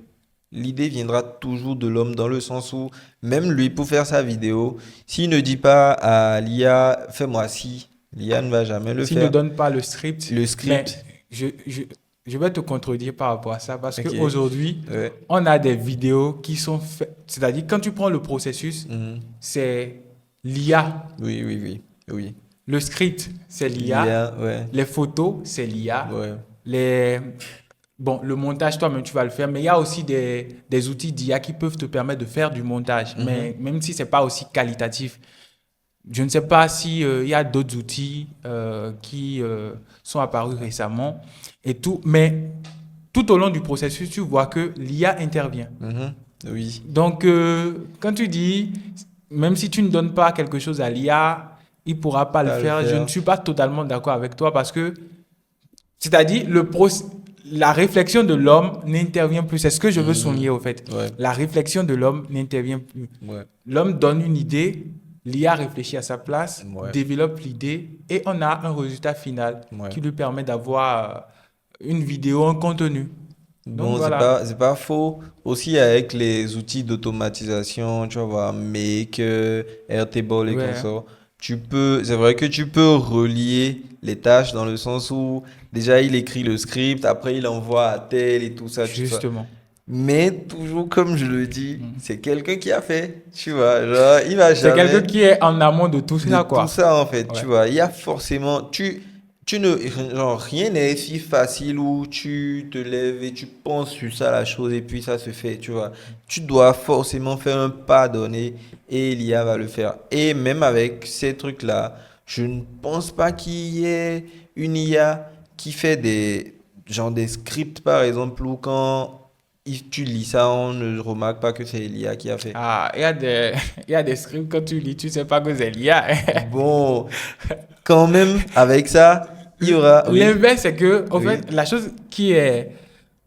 L'idée viendra toujours de l'homme dans le sens où, même lui, pour faire sa vidéo, s'il ne dit pas à l'IA, fais-moi ci, l'IA ne va jamais le S'il ne faire. donne pas le script, Le mais script, je, je, je vais te contredire par rapport à ça parce ok. qu'aujourd'hui, Ouais. on a des vidéos qui sont faites, c'est-à-dire quand tu prends le processus, Mhm. c'est l'IA. Oui, oui, oui. Oui. Le script, c'est l'IA. L'IA, ouais. Les photos, c'est l'IA. Ouais. Les... Bon, le montage, toi-même, tu vas le faire, mais il y a aussi des outils d'IA qui peuvent te permettre de faire du montage, Mhm. mais même si c'est pas aussi qualitatif. Je ne sais pas si, il y a d'autres outils qui sont apparus récemment et tout, mais tout au long du processus, tu vois que l'IA intervient. Mhm. Oui. Donc, quand tu dis, même si tu ne donnes pas quelque chose à l'IA, il ne pourra pas le Pas le faire, je ne faire. suis pas totalement d'accord avec toi parce que, c'est-à-dire, la réflexion de l'homme n'intervient plus. C'est ce que je veux souligner Mhm. au fait. Ouais. La réflexion de l'homme n'intervient plus. Ouais. L'homme donne une idée, l'IA réfléchit à sa place, Ouais. développe l'idée et on a un résultat final Ouais. qui lui permet d'avoir une vidéo, un contenu. Donc Bon, voilà. c'est pas faux. Aussi avec les outils d'automatisation, tu vas voir, Make, Airtable et Ouais, consorts, c'est vrai que tu peux relier les tâches dans le sens où déjà il écrit le script, après il envoie à tel et tout ça, tout ça. justement. Mais toujours comme je le dis, Mhm. c'est quelqu'un qui a fait, tu vois. Genre, il va C'est quelqu'un jamais qui est en amont de tout de ça, tout quoi. ça en fait, tu Ouais. vois. Il y a forcément, tu ne, genre, rien n'est si facile où tu te lèves et tu penses sur ça la chose et puis ça se fait, tu vois. Tu dois forcément faire un pas donné et l'IA va le faire. Et même avec ces trucs-là, je ne pense pas qu'il y ait une IA qui fait genre des scripts par exemple où quand tu lis ça, on ne remarque pas que c'est l'IA qui a fait. Ah, il y a des scripts quand tu lis, tu sais pas que c'est l'IA. Bon, quand même, avec ça, il y aura, oui, L'inverse, c'est que, en oui. fait, la chose qui est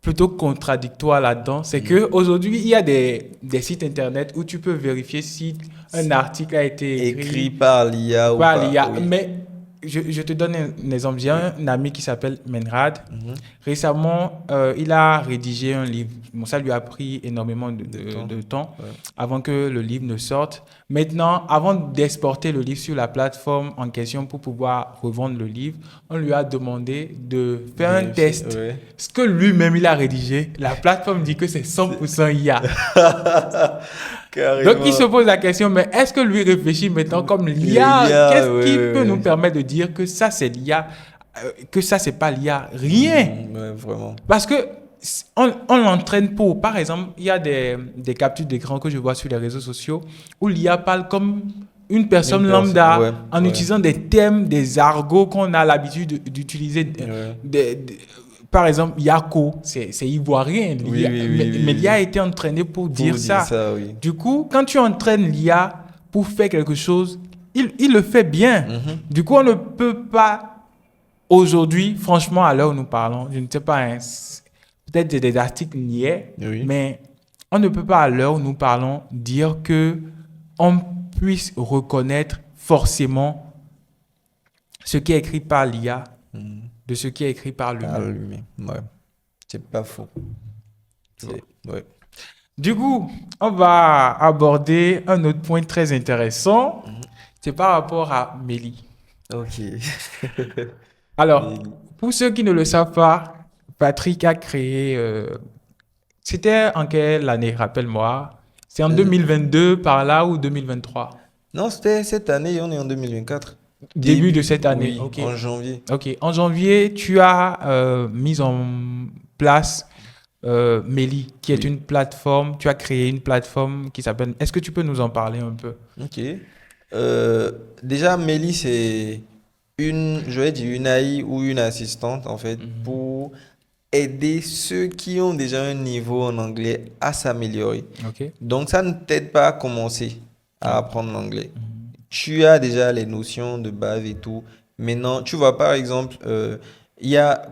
plutôt contradictoire là-dedans, c'est Mhm. que aujourd'hui, il y a des sites internet où tu peux vérifier si un article a été Écrit écrit par l'IA ou par pas, l'IA. oui. Mais je te donne un exemple. J'ai un ami qui s'appelle Menrad. Mhm. Récemment, il a rédigé un livre. Bon, ça lui a pris énormément de temps Ouais. avant que le livre ne sorte. Maintenant, avant d'exporter le livre sur la plateforme en question pour pouvoir revendre le livre, on lui a demandé de faire un Vérifier, test. ouais. Ce que lui-même, il a rédigé, la plateforme dit que c'est 100% IA. Donc, il se Carrément. pose la question, mais est-ce que lui réfléchit maintenant comme l'IA? L'IA, Qu'est-ce qui ouais, peut nous ouais. permettre de dire que ça, c'est l'IA, que ça, c'est pas l'IA? Rien. Ouais, vraiment. Parce que on l'entraîne pour, par exemple, il y a des captures d'écran que je vois sur les réseaux sociaux où l'IA parle comme une Une personne personne, ouais, lambda en ouais, utilisant des termes, des argots qu'on a l'habitude d'utiliser. ouais. Par exemple, Yako, c'est ivoirien. Oui, oui, oui, Mais oui, l'IA a oui. été entraîné pour Pour dire dire ça. ça, oui. Du coup, quand tu entraînes l'IA pour faire quelque chose, il le fait bien. Mhm. Du coup, on ne peut pas, aujourd'hui, franchement, à l'heure où nous parlons, je ne sais pas, hein, peut-être des articles niais, Oui. mais on ne peut pas, à l'heure où nous parlons, dire que on puisse reconnaître forcément ce qui est écrit par l'IA Mhm. de ce qui est écrit par Ah, l'humain. lui, ouais. C'est pas faux. Ouais. Du coup, on va aborder un autre point très intéressant. Mhm. C'est par rapport à Mélie. Ok. Alors, Mais, pour ceux qui ne le savent pas, Patrick a créé... c'était en quelle année, rappelle-moi? C'est en euh, 2022 par là ou 2023? non, c'était cette année, on est en 2024. Début de Début, cette année. oui, Ok. en janvier. Ok. En janvier, tu as mis en place Mélie, qui est Oui. une plateforme. Tu as créé une plateforme qui s'appelle... Est-ce que tu peux nous en parler un peu? Ok. Déjà, Mélie, c'est je vais dire une AI ou une assistante, en fait, Mhm. pour aider ceux qui ont déjà un niveau en anglais à s'améliorer. Ok. Donc, ça ne t'aide pas à commencer à Ah. apprendre l'anglais. Mhm. Tu as déjà les notions de base et tout. Maintenant, tu vois, par exemple,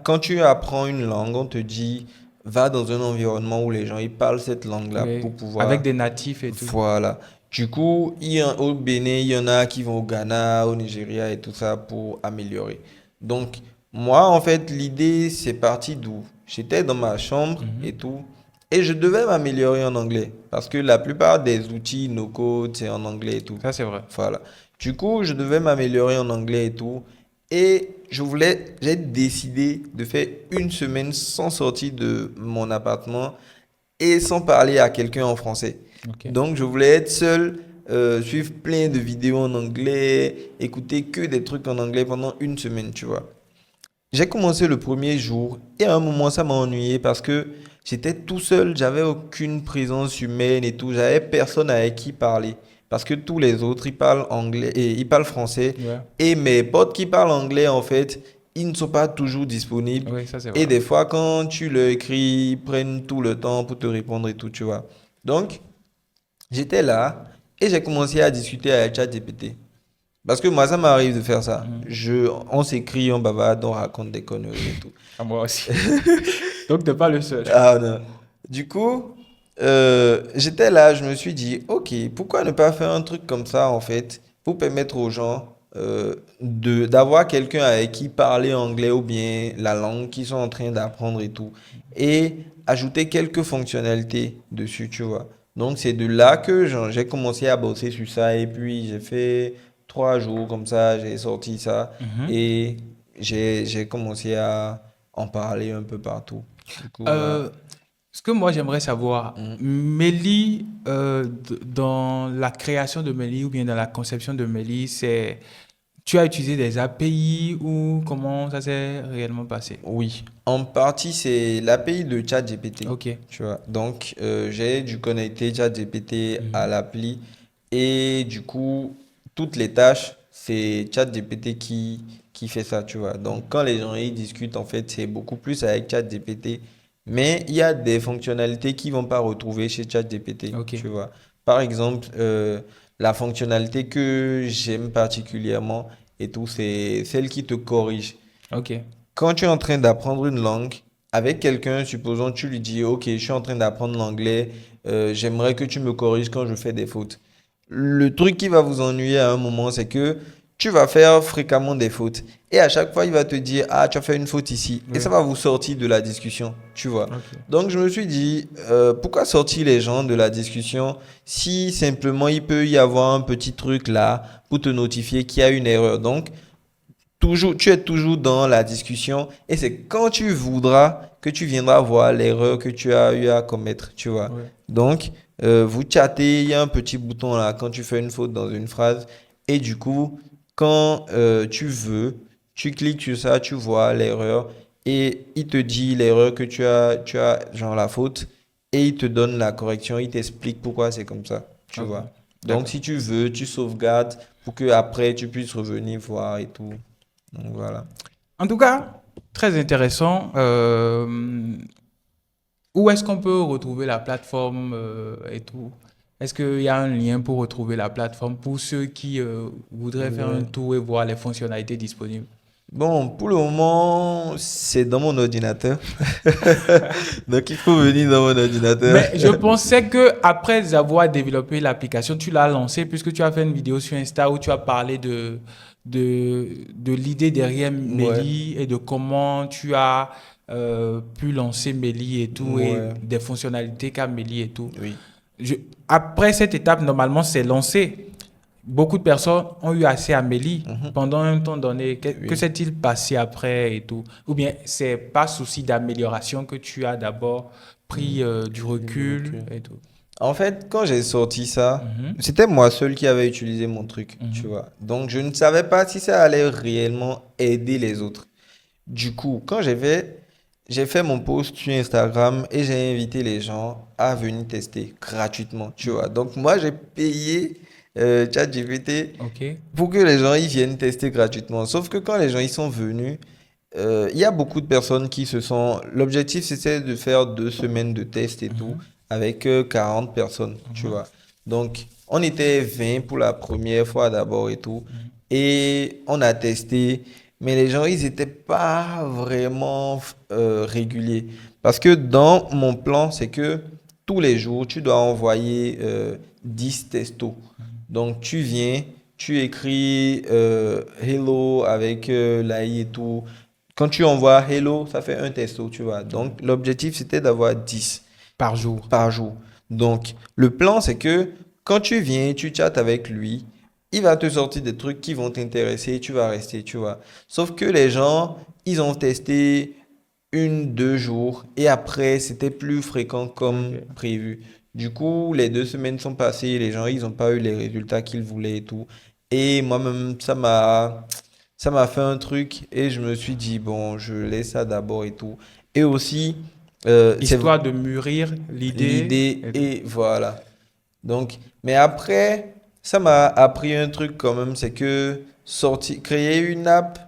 quand tu apprends une langue, on te dit, va dans un environnement où les gens ils parlent cette langue-là Oui. pour Avec pouvoir. des natifs et tout. Voilà. Du coup, au Bénin, il y en a qui vont au Ghana, au Nigeria et tout ça pour améliorer. Donc, moi, en fait, l'idée, c'est parti d'où? J'étais dans ma chambre Mhm. et tout, et je devais m'améliorer en anglais. Parce que la plupart des outils, no code, c'est en anglais et tout. Ça, c'est vrai. Voilà. Du coup, je devais m'améliorer en anglais et tout. Et j'ai décidé de faire une semaine sans sortir de mon appartement et sans parler à quelqu'un en français. Ok. Donc, je voulais être seul, suivre plein de vidéos en anglais, écouter que des trucs en anglais pendant une semaine, tu vois. J'ai commencé le premier jour et à un moment, ça m'a ennuyé parce que j'étais tout seul, j'avais aucune présence humaine et tout, j'avais personne avec qui parler. Parce que tous les autres, ils parlent anglais et ils parlent français. Ouais. Et mes potes qui parlent anglais, en fait, ils ne sont pas toujours disponibles. Oui, ça, c'est Et vrai. des fois, quand tu leur écris, ils prennent tout le temps pour te répondre et tout, tu vois. Donc, j'étais là et j'ai commencé à discuter avec ChatGPT. Parce que moi, ça m'arrive de faire ça. Mhm. On s'écrit, on bavarde, on raconte des conneries et tout. À moi aussi. Donc, t'es pas le seul. Ah non. Du coup, j'étais là, je me suis dit, ok, pourquoi ne pas faire un truc comme ça, en fait, pour permettre aux gens d'avoir quelqu'un avec qui parler anglais ou bien la langue qu'ils sont en train d'apprendre et tout. Et ajouter quelques fonctionnalités dessus, tu vois. Donc, c'est de là que j'ai commencé à bosser sur ça. Et puis, j'ai fait 3 jours comme ça, j'ai sorti ça. Mhm. Et j'ai commencé à en parler un peu partout. Du coup, voilà. Euh, Ce que moi j'aimerais savoir, Mm. Mélie, dans la création de Mélie ou bien dans la conception de Mélie, tu as utilisé des API ou comment ça s'est réellement passé? Oui, en partie, c'est l'API de ChatGPT. Ok. Tu vois. Donc, j'ai dû connecter ChatGPT à Mhm. l'appli. Et du coup, toutes les tâches, c'est ChatGPT qui fait ça, tu vois. Donc, quand les gens y discutent, en fait, c'est beaucoup plus avec ChatGPT. Mais il y a des fonctionnalités qu'ils ne vont pas retrouver chez ChatGPT, Ok. tu vois. Par exemple, la fonctionnalité que j'aime particulièrement et tout, c'est celle qui te corrige. Ok. Quand tu es en train d'apprendre une langue avec quelqu'un, supposons tu lui dis, OK, je suis en train d'apprendre l'anglais, j'aimerais que tu me corriges quand je fais des fautes. Le truc qui va vous ennuyer à un moment, c'est que tu vas faire fréquemment des fautes. Et à chaque fois, il va te dire, ah, tu as fait une faute ici. Et Oui. ça va vous sortir de la discussion, tu vois. Ok. Donc, je me suis dit, pourquoi sortir les gens de la discussion si simplement il peut y avoir un petit truc là pour te notifier qu'il y a une erreur. Donc, toujours, tu es toujours dans la discussion et c'est quand tu voudras que tu viendras voir l'erreur que tu as eu à commettre, tu vois. Ouais. Donc, vous chattez, il y a un petit bouton là quand tu fais une faute dans une phrase et du coup, quand tu veux, tu cliques sur ça, tu vois l'erreur et il te dit l'erreur que tu as, genre la faute et il te donne la correction, il t'explique pourquoi c'est comme ça, tu Ok. vois. Donc, D'accord. si tu veux, tu sauvegardes pour que après tu puisses revenir voir et tout. Donc voilà. En tout cas, très intéressant. Où est-ce qu'on peut retrouver la plateforme et tout? Est-ce qu'il y a un lien pour retrouver la plateforme pour ceux qui voudraient faire un Ouais. tour et voir les fonctionnalités disponibles? Bon, pour le moment, c'est dans mon ordinateur. Donc il faut venir dans mon ordinateur. Mais je pensais que après avoir développé l'application, tu l'as lancée puisque tu as fait une vidéo sur Insta où tu as parlé de l'idée derrière Ouais, Meli et de comment tu as pu lancer Meli et tout et ouais, des fonctionnalités qu'a Meli et tout. oui. Je- Après cette étape, normalement, c'est lancé. Beaucoup de personnes ont eu accès à Meli Mhm, pendant un temps donné. Que oui. s'est-il passé après et tout? Ou bien c'est pas souci d'amélioration que tu as d'abord Mhm, pris du recul ok. et tout? En fait, quand j'ai sorti ça, Mhm, c'était moi seul qui avait utilisé mon truc, tu mhm, vois. Donc je ne savais pas si ça allait réellement aider les autres. Du coup, quand j'ai fait mon post sur Instagram et j'ai invité les gens à venir tester gratuitement, tu vois. mhm. Donc moi, j'ai payé ChatGPT OK. pour que les gens ils viennent tester gratuitement. Sauf que quand les gens ils sont venus, il y a beaucoup de personnes qui se sont... L'objectif, c'était de faire 2 semaines de tests et tout Mhm, avec 40 personnes, tu mhm, vois. Donc, on était 20 pour la première fois d'abord et tout. mhm. Et on a testé, mais les gens, ils n'étaient pas vraiment réguliers. Parce que dans mon plan, c'est que tous les jours, tu dois envoyer 10 testos. Donc, tu viens, tu écris Hello avec l'AI et tout. Quand tu envoies Hello, ça fait un testo, tu vois. Donc, l'objectif, c'était d'avoir 10 Par jour. par jour. Donc, le plan, c'est que quand tu viens, tu chattes avec lui, il va te sortir des trucs qui vont t'intéresser et tu vas rester, tu vois. Sauf que les gens, ils ont testé 1, 2 jours et après, c'était plus fréquent comme OK. prévu. Du coup, les 2 semaines sont passées, les gens, ils n'ont pas eu les résultats qu'ils voulaient et tout. Et moi-même, ça m'a fait un truc et je me suis dit, bon, je laisse ça d'abord et tout. Et aussi, c'est Histoire de mûrir l'idée l'idée et tout. et voilà. Donc, mais après, ça m'a appris un truc quand même, c'est que créer une app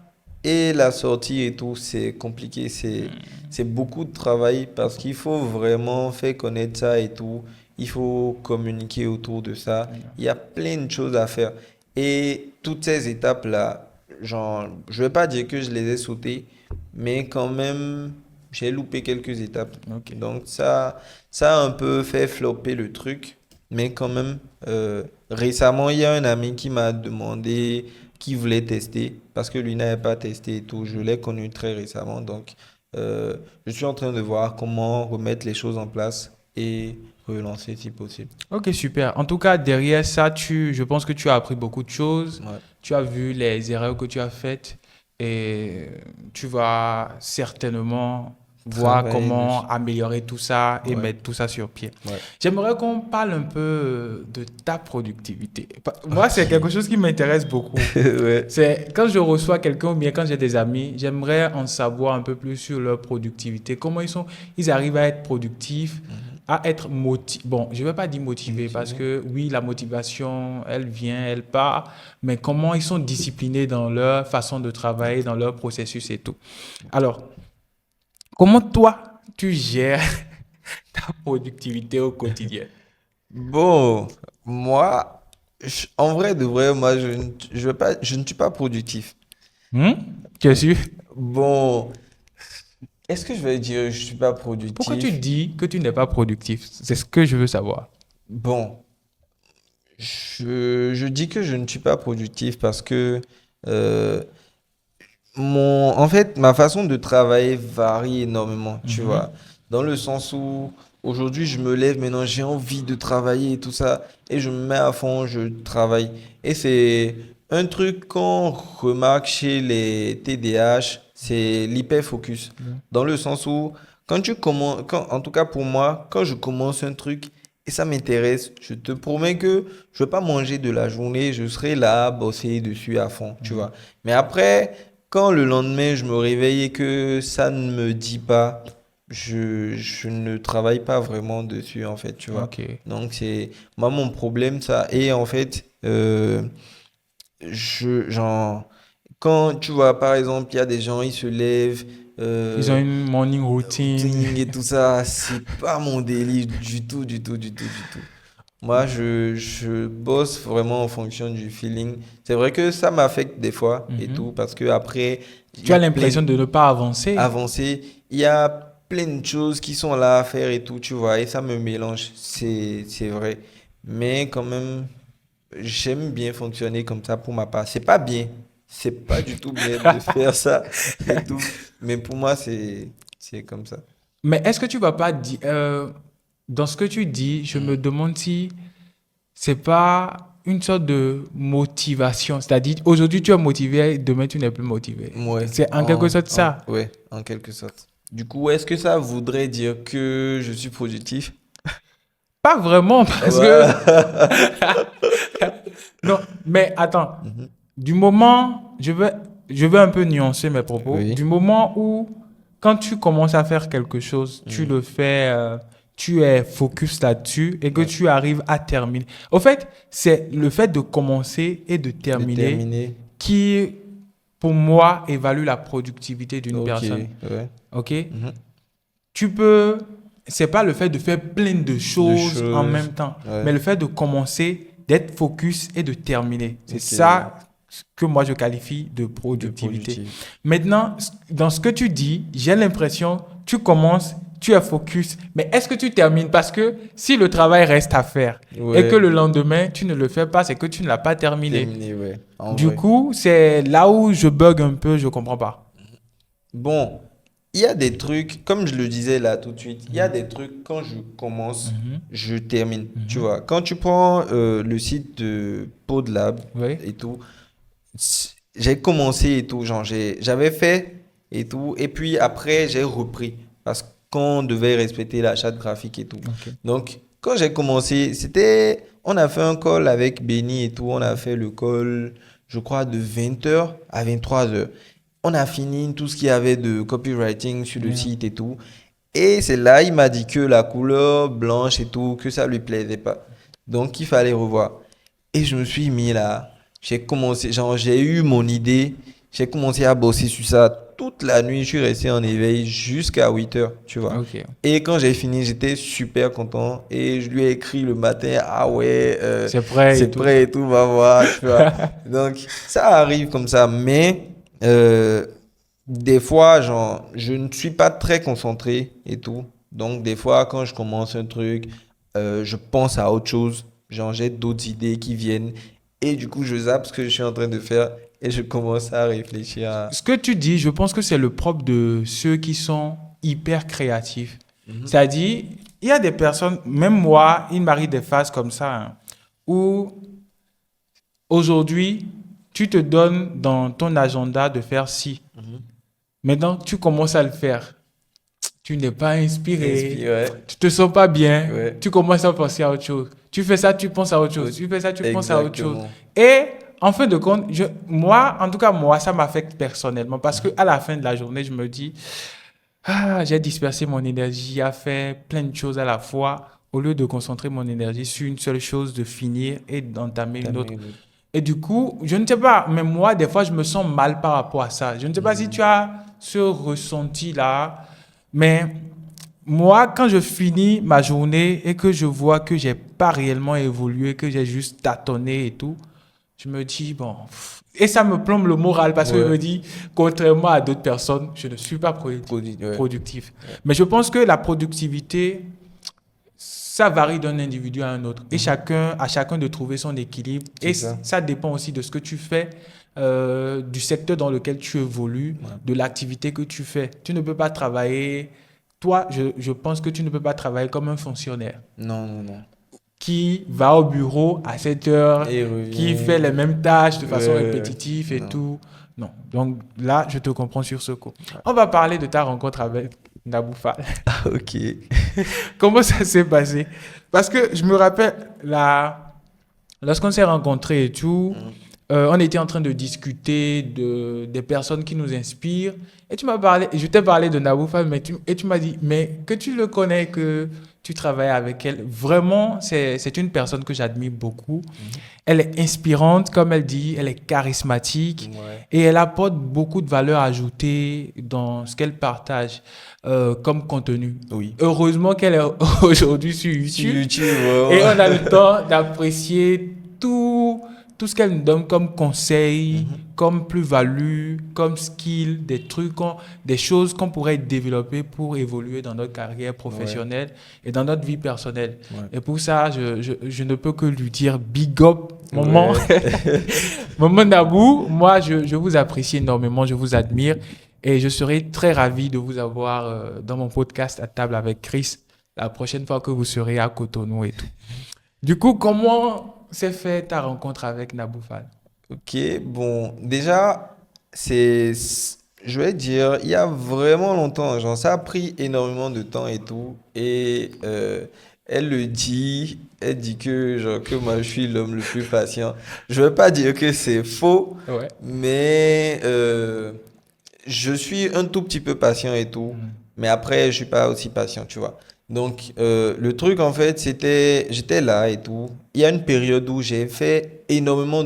et la sortie et tout, c'est compliqué, c'est beaucoup de travail parce qu'il faut vraiment faire connaître ça et tout. Il faut communiquer autour de ça. Il y a plein de choses à faire. Et toutes ces étapes-là, genre, je vais pas dire que je les ai sautées, mais quand même, j'ai loupé quelques étapes. OK. Donc ça a un peu fait flopper le truc. Mais quand même, récemment, il y a un ami qui m'a demandé qui voulait tester parce que lui n'avait pas testé et tout. Je l'ai connu très récemment. Donc, je suis en train de voir comment remettre les choses en place et relancer si possible. Ok, super. En tout cas, derrière ça, je pense que tu as appris beaucoup de choses. Ouais. Tu as vu les erreurs que tu as faites et tu vas certainement voir Travailler comment dessus. améliorer tout ça et Ouais. mettre tout ça sur pied. Ouais. J'aimerais qu'on parle un peu de ta productivité. Moi, c'est quelque Ok. chose qui m'intéresse beaucoup. Ouais. C'est quand je reçois quelqu'un ou bien quand j'ai des amis, j'aimerais en savoir un peu plus sur leur productivité. Comment ils arrivent à être productifs, Mhm. à être motivés. Bon, je ne vais pas dire motivés parce Motivé. que oui, la motivation, elle vient, elle part, mais comment ils sont disciplinés dans leur façon de travailler, dans leur processus et tout. Alors, comment toi, tu gères ta productivité au quotidien? Bon, moi, en vrai de vrai, moi, je veux pas, je ne suis pas productif. Tu es sûr? Bon, est-ce que je vais dire je suis pas Pourquoi tu productif? dis que tu n'es pas productif? C'est ce que je veux savoir. Bon, je dis que je ne suis pas productif parce que euh, en fait, ma façon de travailler varie énormément, tu Mhm. vois. Dans le sens où aujourd'hui, je me lève, maintenant j'ai envie de travailler et tout ça, et je me mets à fond, je travaille. Et c'est un truc qu'on remarque chez les TDAH, c'est l'hyperfocus. Ouais. Dans le sens où, quand tu commences, en tout cas pour moi, quand je commence un truc et ça m'intéresse, je te promets que je ne vais pas manger de la journée, je serai là, bosser dessus à fond, tu Mhm. vois. Mais après, quand le lendemain, je me réveille et que ça ne me dit pas, je ne travaille pas vraiment dessus, en fait, tu vois. Ok. Donc, c'est moi mon problème, ça. Et en fait, genre, quand tu vois, par exemple, il y a des gens, ils se lèvent, Ils ont euh, une morning routine. routine et tout ça, c'est pas mon délire du tout, du tout, du tout, du tout. Moi, je bosse vraiment en fonction du feeling. C'est vrai que ça m'affecte des fois et tout, Mhm. parce que après, il y Tu a as plein l'impression de ne pas avancer. avancées, il y a plein de choses qui sont là à faire et tout, tu vois, et ça me mélange, c'est vrai. Mais quand même, j'aime bien fonctionner comme ça pour ma part. C'est pas bien, c'est pas du tout bien de faire ça et tout, mais pour moi, c'est comme ça. Mais est-ce que tu vas pas dire, dans ce que tu dis, je me Mhm. demande si c'est pas une sorte de motivation. C'est-à-dire, aujourd'hui tu es motivé, demain tu n'es plus motivé. Ouais, C'est en quelque sorte ça. ouais, en quelque sorte. Du coup, est-ce que ça voudrait dire que je suis productif? Pas vraiment, parce que... Ouais. Non, mais attends. Mhm. Du moment, je vais un peu nuancer mes propos. Oui. Du moment où, quand tu commences à faire quelque chose, tu Mhm. le fais, tu es focus là-dessus et que Ouais. tu arrives à terminer. Au fait, c'est le fait de commencer et de De terminer terminer. qui, pour moi, évalue la productivité d'une Ok. personne. Ouais. OK? Mhm. Tu peux, c'est pas le fait de faire plein de De choses en choses. même temps, Ouais. mais le fait de commencer, d'être focus et de terminer. C'est Ok. ça que moi je qualifie de De productivité. productif. Maintenant, dans ce que tu dis, j'ai l'impression, tu commences, tu es focus, mais est-ce que tu termines? Parce que si le travail reste à faire et que Ouais. le lendemain, tu ne le fais pas, c'est que tu ne l'as pas terminé. Terminé, ouais. En Du vrai. coup, c'est là où je bug un peu, je comprends pas. Bon, il y a des trucs, comme je le disais là tout de suite, il y a Mhm, des trucs, quand je commence, mhm, je termine. Tu mhm. vois, quand tu prends le site de PodLab Oui, et tout, j'ai commencé et tout, genre j'avais fait et tout, et puis après j'ai repris parce qu'on devait respecter la charte graphique et tout. ok. Donc quand j'ai commencé, on a fait un call avec Benny et tout, on a fait le call, je crois, de 20h à 23h. On a fini tout ce qu'il y avait de copywriting sur le Yeah. site et tout. Et c'est là, il m'a dit que la couleur blanche et tout, que ça lui plaisait pas. Donc il fallait revoir. Et je me suis mis là, j'ai commencé, genre j'ai eu mon idée, j'ai commencé à bosser sur ça toute la nuit, je suis resté en éveil jusqu'à 8h, tu vois. Ok. Et quand j'ai fini, j'étais super content et je lui ai écrit le matin, ah ouais, C'est prêt et c'est tout. prêt et tout, va voir, tu vois. Donc ça arrive comme ça, mais euh, des fois, genre, je ne suis pas très concentré et tout. Donc des fois, quand je commence un truc, je pense à autre chose. Genre, j'ai d'autres idées qui viennent. Et du coup, je zappe ce que je suis en train de faire et je commence à réfléchir à... Ce que tu dis, je pense que c'est le propre de ceux qui sont hyper créatifs. Mhm, C'est-à-dire, il y a des personnes, même moi, il m'arrive des phases comme ça, hein, où aujourd'hui, tu te donnes dans ton agenda de faire ci. mhm. Maintenant, tu commences à le faire. Tu n'es pas inspiré, Inspire, ouais. tu te sens pas bien, Ouais. tu commences à penser à autre chose. Tu fais ça, tu penses à autre chose. Au- Tu fais ça, tu penses à autre chose. Exactement. Et en fin de compte, moi, en tout cas, moi, ça m'affecte personnellement parce que à la fin de la journée, je me dis, ah, j'ai dispersé mon énergie à faire plein de choses à la fois au lieu de concentrer mon énergie sur une seule chose, de finir et d'entamer T'as une autre. mis le- Et du coup, je ne sais pas, mais moi, des fois, je me sens mal par rapport à ça. Je ne sais pas si tu Mhm. as ce ressenti-là, mais moi, quand je finis ma journée et que je vois que j'ai pas réellement évolué, que j'ai juste tâtonné et tout, je me dis, bon, et ça me plombe le moral parce que je Ouais. me dis, contrairement à d'autres personnes, je ne suis pas Ouais. productif. Ouais. Mais je pense que la productivité, ça varie d'un individu à un autre. Et Mhm. à chacun de trouver son équilibre. C'est Et ça. ça dépend aussi de ce que tu fais du secteur dans lequel tu évolues, Ouais. de l'activité que tu fais. Tu ne peux pas travailler, toi, je pense que tu ne peux pas travailler comme un fonctionnaire Non, non, non. qui va au bureau à 7 heures, Et qui fait les revient. mêmes tâches de façon Euh, répétitive et non. tout. Non. Donc là, je te comprends sur ce coup. Ouais. On va parler de ta rencontre avec Nabou Fall. Ok. Comment ça s'est passé? Parce que je me rappelle, lorsqu'on s'est rencontrés et tout, Mm. on était en train de discuter des personnes qui nous inspirent. Et tu m'as parlé, je t'ai parlé de Nabou Fall, et tu m'as dit, mais que tu le connais, que tu travailles avec elle. Vraiment, c'est une personne que j'admire beaucoup. Elle est inspirante, comme elle dit, elle est charismatique Ouais. et elle apporte beaucoup de valeur ajoutée dans ce qu'elle partage comme contenu. Oui. Heureusement qu'elle est aujourd'hui sur Sur YouTube YouTube, et vraiment. on a le temps d'apprécier tout ce qu'elle nous donne comme conseil, Mhm. comme plus-value, comme skill, des choses qu'on pourrait développer pour évoluer dans notre carrière Ouais. professionnelle et dans notre vie personnelle. Ouais. Et pour ça, je ne peux que lui dire big up, maman. Ouais. Maman Nabou, moi, je vous apprécie énormément, je vous admire et je serai très ravi de vous avoir dans mon podcast à table avec Chris la prochaine fois que vous serez à Cotonou et tout. Du coup, comment s'est fait ta rencontre avec Nabou Fall? Ok, bon, déjà, c'est, je vais dire, il y a vraiment longtemps, genre, ça a pris énormément de temps et tout, et elle dit que, genre, que moi, je suis l'homme le plus patient. Je vais pas dire que c'est faux, Ouais. mais je suis un tout petit peu patient et tout, Mhm. mais après, je suis pas aussi patient, tu vois. Donc, le truc, en fait, c'était, j'étais là et tout. Il y a une période où j'ai fait énormément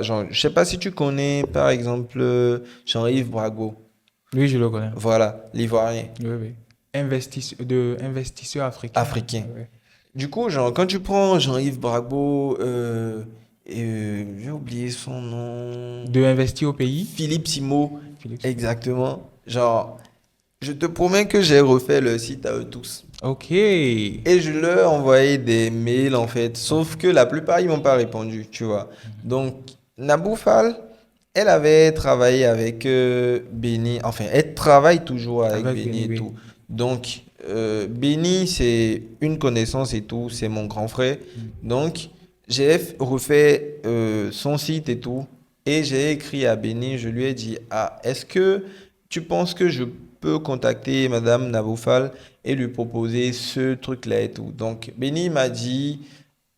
genre, je sais pas si tu connais, par exemple, Jean-Yves Brago. Oui, je le connais. Voilà, l'Ivoirien, Oui, oui. Investisseur africain. africain. Oui. Du coup, genre, quand tu prends Jean-Yves Brago, j'ai oublié son nom, De investir au pays, Philippe Simo, Philippe. exactement. Genre, je te promets que j'ai refait le site à eux tous. Ok. Et je leur ai envoyé des mails en fait, sauf que la plupart ils m'ont pas répondu, tu vois. Donc Nabou Fall, elle avait travaillé avec Benny, enfin elle travaille toujours avec Avec Benny Béni, et oui. tout. Donc Benny c'est une connaissance et tout, c'est mon grand frère. Donc refait son site et tout, et j'ai écrit à Benny, je lui ai dit, ah, est-ce que tu penses que je peux contacter Madame Nabou Fall et lui proposer ce truc-là et tout. Donc, Benny m'a dit,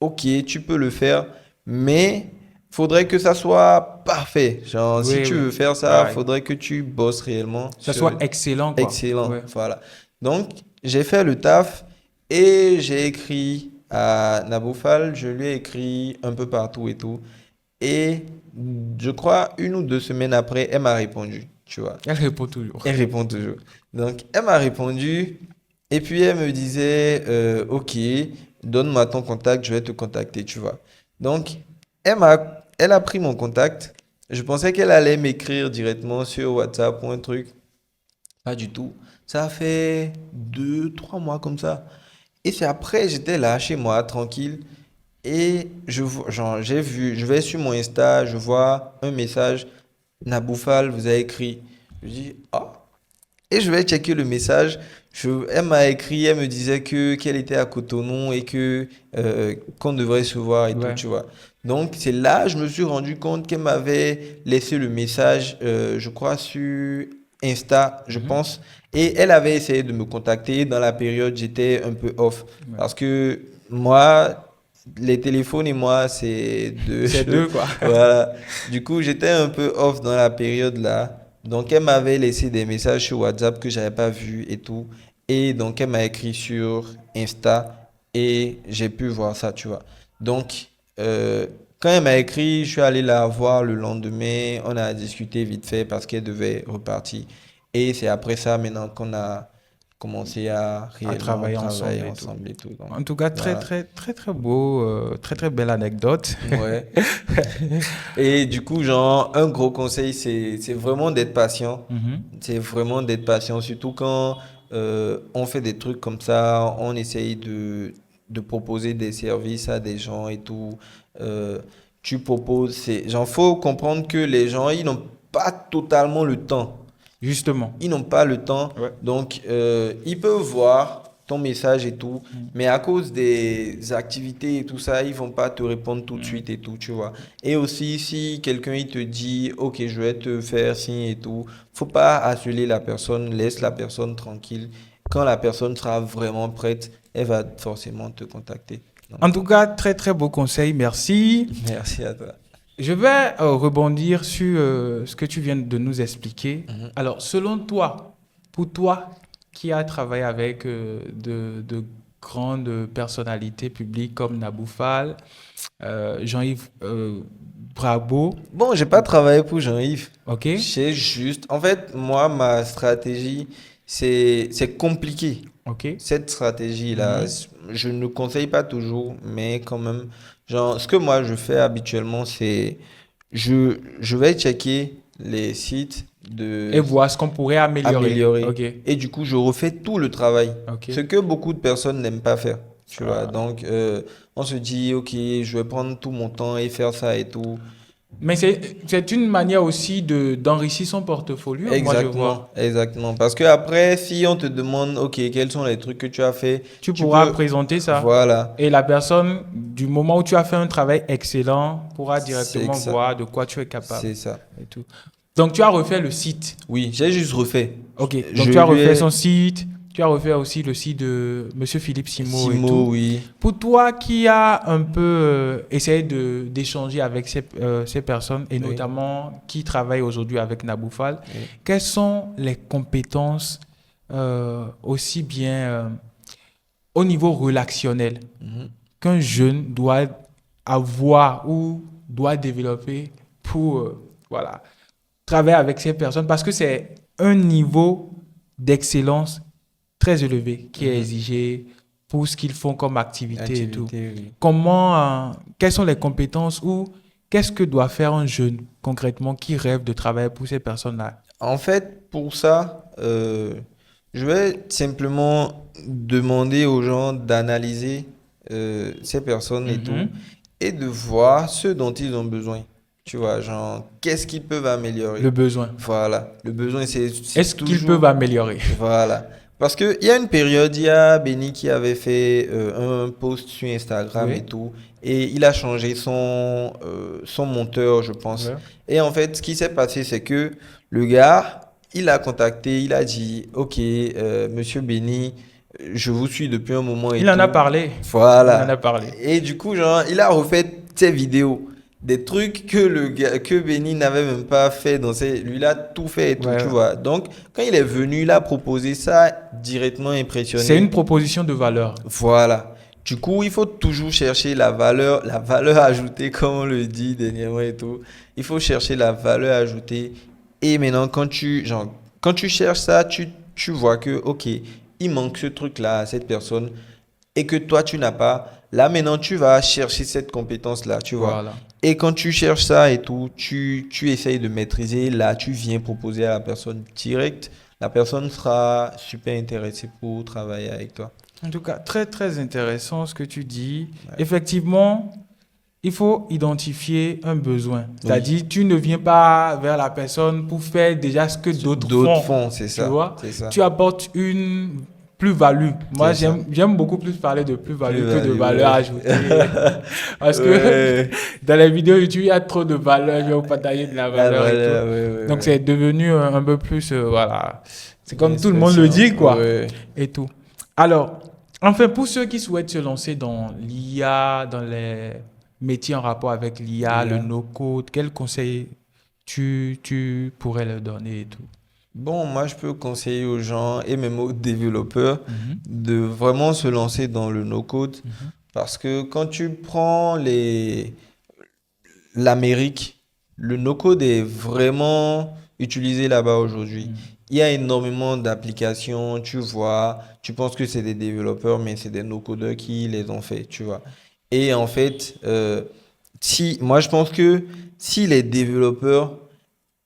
ok, tu peux le faire, mais faudrait que ça soit parfait. Genre, si Oui, tu oui. veux faire ça, Pareil. faudrait que tu bosses réellement Ça sur soit excellent, quoi. excellent. Ouais. Voilà. Donc, j'ai fait le taf et j'ai écrit à Naboufal, je lui ai écrit un peu partout et tout. Et je crois 1 ou 2 semaines après, elle m'a répondu, tu vois. Elle répond toujours. Elle répond toujours. Donc, elle m'a répondu et puis elle me disait, OK, donne-moi ton contact, je vais te contacter, tu vois. Donc, elle a pris mon contact. Je pensais qu'elle allait m'écrire directement sur WhatsApp ou un truc. Pas du tout. Ça a fait 2, 3 mois comme ça. Et c'est après, j'étais là chez moi, tranquille. Et genre, j'ai vu, je vais sur mon Insta, je vois un message, Naboufal vous a écrit. Je dis, ah. Et je vais checker le message. Elle m'a écrit, elle me disait qu'elle était à Cotonou et qu'on devrait se voir et tout, Ouais. tu vois. Donc c'est là que je me suis rendu compte qu'elle m'avait laissé le message, je crois, sur Insta, je Mhm. pense. Et elle avait essayé de me contacter. Dans la période, j'étais un peu off. Ouais. Parce que moi, les téléphones et moi, c'est deux C'est choses. deux, quoi. Voilà. Du coup, j'étais un peu off dans la période là. Donc, elle m'avait laissé des messages sur WhatsApp que j'avais pas vus et tout. Et donc, elle m'a écrit sur Insta et j'ai pu voir ça, tu vois. Donc, quand elle m'a écrit, je suis allé la voir le lendemain. On a discuté vite fait parce qu'elle devait repartir. Et c'est après ça, maintenant, qu'on a commencé à À réellement travailler travailler ensemble et tout. ensemble et tout. Donc, En tout cas, très, voilà. très, très, très beau, très, très belle anecdote. Ouais. Et du coup, genre, un gros conseil, c'est vraiment d'être patient. Mhm. C'est vraiment d'être patient, surtout quand on fait des trucs comme ça, on essaye de proposer des services à des gens et tout. Euh, tu proposes. Genre, faut comprendre que les gens, ils n'ont pas totalement le temps. Justement. Ils n'ont pas le temps. Ouais. Donc, ils peuvent voir ton message et tout. Mais à cause des activités et tout ça, ils vont pas te répondre tout de suite et tout, tu vois. Et aussi, si quelqu'un, il te dit, OK, je vais te faire signe et tout, faut pas harceler la personne. Laisse la personne tranquille. Quand la personne sera vraiment prête, elle va forcément te contacter. Donc, En tout cas, très très beau conseil, merci. merci à toi. Je vais rebondir sur ce que tu viens de nous expliquer. Mhm. Alors, selon toi, pour toi qui as travaillé avec de grandes personnalités publiques comme Nabou Fall, Jean-Yves Brabo, Bon, j'ai pas travaillé pour Jean-Yves. ok? J'ai juste. En fait, moi, ma stratégie, c'est compliqué. Ok? Cette stratégie-là, Mhm. je ne conseille pas toujours, mais quand même, genre, ce que moi je fais habituellement, c'est je vais checker les sites Et de voir ce qu'on pourrait améliorer. améliorer Ok, et du coup, je refais tout le travail. ok. Ce que beaucoup de personnes n'aiment pas faire, tu vois. Ah. Donc, on se dit, ok, je vais prendre tout mon temps et faire ça et tout. Mais c'est une manière aussi d'enrichir son portfolio, moi je vois. Exactement, exactement. Parce que après, si on te demande, ok, quels sont les trucs que tu as fait, Tu tu pourras peux, présenter ça. voilà. Et la personne, du moment où tu as fait un travail excellent, pourra C'est directement que ça. voir de quoi tu es capable C'est ça. et tout. Donc, tu as refait le site. Oui, j'ai juste refait. Ok. Donc, Je tu as lui refait ai... son site. Tu as refait aussi le site de Monsieur Philippe Simo et tout. Simo, oui. Pour toi qui as un peu essayé d'échanger avec ces personnes et Oui, notamment qui travaillent aujourd'hui avec Naboufal, oui. quelles sont les compétences aussi bien au niveau relationnel Mhm. qu'un jeune doit avoir ou doit développer pour voilà, travailler avec ces personnes parce que c'est un niveau d'excellence très élevé qui est Mhm. exigé pour ce qu'ils font comme activité et tout. Activité, oui. Quelles sont les compétences ou qu'est-ce que doit faire un jeune concrètement qui rêve de travailler pour ces personnes-là? En fait, pour ça, je vais simplement demander aux gens d'analyser ces personnes et tout Mhm. et de voir ce dont ils ont besoin. Tu vois, genre, qu'est-ce qu'ils peuvent améliorer? Le besoin. Voilà. Le besoin, c'est Est-ce qu'ils toujours. peuvent améliorer? Voilà. Parce qu'il y a une période, il y a Benny qui avait fait un post sur Instagram et Oui. tout, et il a changé son monteur, je pense. Ouais. Et en fait, ce qui s'est passé, c'est que le gars, il a contacté, il a dit, OK, monsieur Benny, je vous suis depuis un moment et Il en a tout. parlé. Il en a Voilà. parlé. Et du coup, genre, il a refait ses vidéos. Des trucs que le gars, que Benny n'avait même pas fait dans ses, lui, il a tout fait et tout, Ouais, tu ouais. vois. Donc, quand il est venu, il a proposé ça, directement C'est une impressionné. proposition de valeur. Voilà. Du coup, il faut toujours chercher la valeur ajoutée, comme on le dit dernièrement et tout. Il faut chercher la valeur ajoutée. Et maintenant, quand tu cherches ça, tu vois que, OK, il manque ce truc-là à cette personne et que toi, tu n'as pas. Là, maintenant, tu vas chercher cette compétence-là, tu vois. Voilà. Et quand tu cherches ça et tout, tu essayes de maîtriser. Là, tu viens proposer à la personne direct. La personne sera super intéressée pour travailler avec toi. En tout cas, très très intéressant ce que tu dis. Ouais. Effectivement, il faut identifier un besoin. Oui. C'est-à-dire, tu ne viens pas vers la personne pour faire déjà ce que d'autres D'autres font. font, c'est Tu ça. vois? C'est ça. Tu apportes une plus-value. Moi, C'est ça. j'aime beaucoup plus parler de plus-value que de Plus-value, valeur ouais. ajoutée. Parce que Ouais. dans les vidéos YouTube, il y a trop de valeur, il faut partager de la La valeur et tout. valeur, ouais, Donc, ouais, c'est devenu un peu plus, voilà. C'est ouais. Une comme tout le monde le expression. dit, quoi. Ouais. Et tout. Alors, enfin, pour ceux qui souhaitent se lancer dans l'IA, dans les métiers en rapport avec l'IA, le Bien. no-code, quels conseils tu pourrais leur donner et tout? Bon, moi, je peux conseiller aux gens et même aux développeurs Mhm, de vraiment se lancer dans le no-code mhm, parce que quand tu prends l'Amérique, le no-code est vraiment utilisé là-bas aujourd'hui. mhm. Il y a énormément d'applications, tu vois, tu penses que c'est des développeurs, mais c'est des no-codeurs qui les ont fait, tu vois. Et en fait, moi je pense que si les développeurs,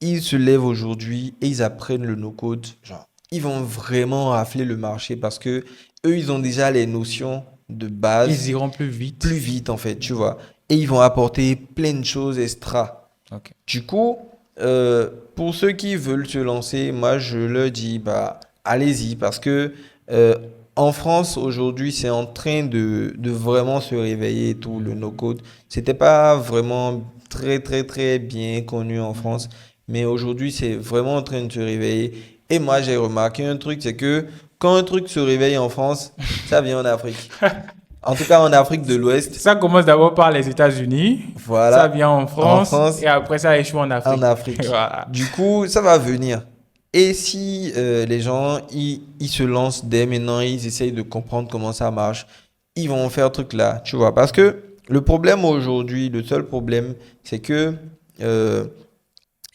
ils se lèvent aujourd'hui et ils apprennent le no-code, genre, ils vont vraiment rafler le marché parce que eux, ils ont déjà les notions de Ils base iront plus plus vite. vite en fait, tu vois. et ils vont apporter plein de choses extra. Ok. Du coup, pour ceux qui veulent se lancer, moi je leur dis, bah, allez-y, parce que euh, en France aujourd'hui, c'est en train de vraiment se réveiller et tout, le no-code. C'était pas vraiment très très très bien connu en France, mais aujourd'hui c'est vraiment en train de se réveiller. Et moi j'ai remarqué un truc, c'est que quand un truc se réveille en France, ça vient en Afrique. En tout cas en Afrique de l'Ouest, Ça commence d'abord par les États-Unis, ça voilà, vient en en France et France. après ça échoue en En Afrique. Afrique. Voilà. Du coup, ça va venir. Et si les gens, ils se lancent dès maintenant, ils essayent de comprendre comment ça marche, ils vont faire un truc là, tu vois. Parce que le problème aujourd'hui, le seul problème, c'est que euh,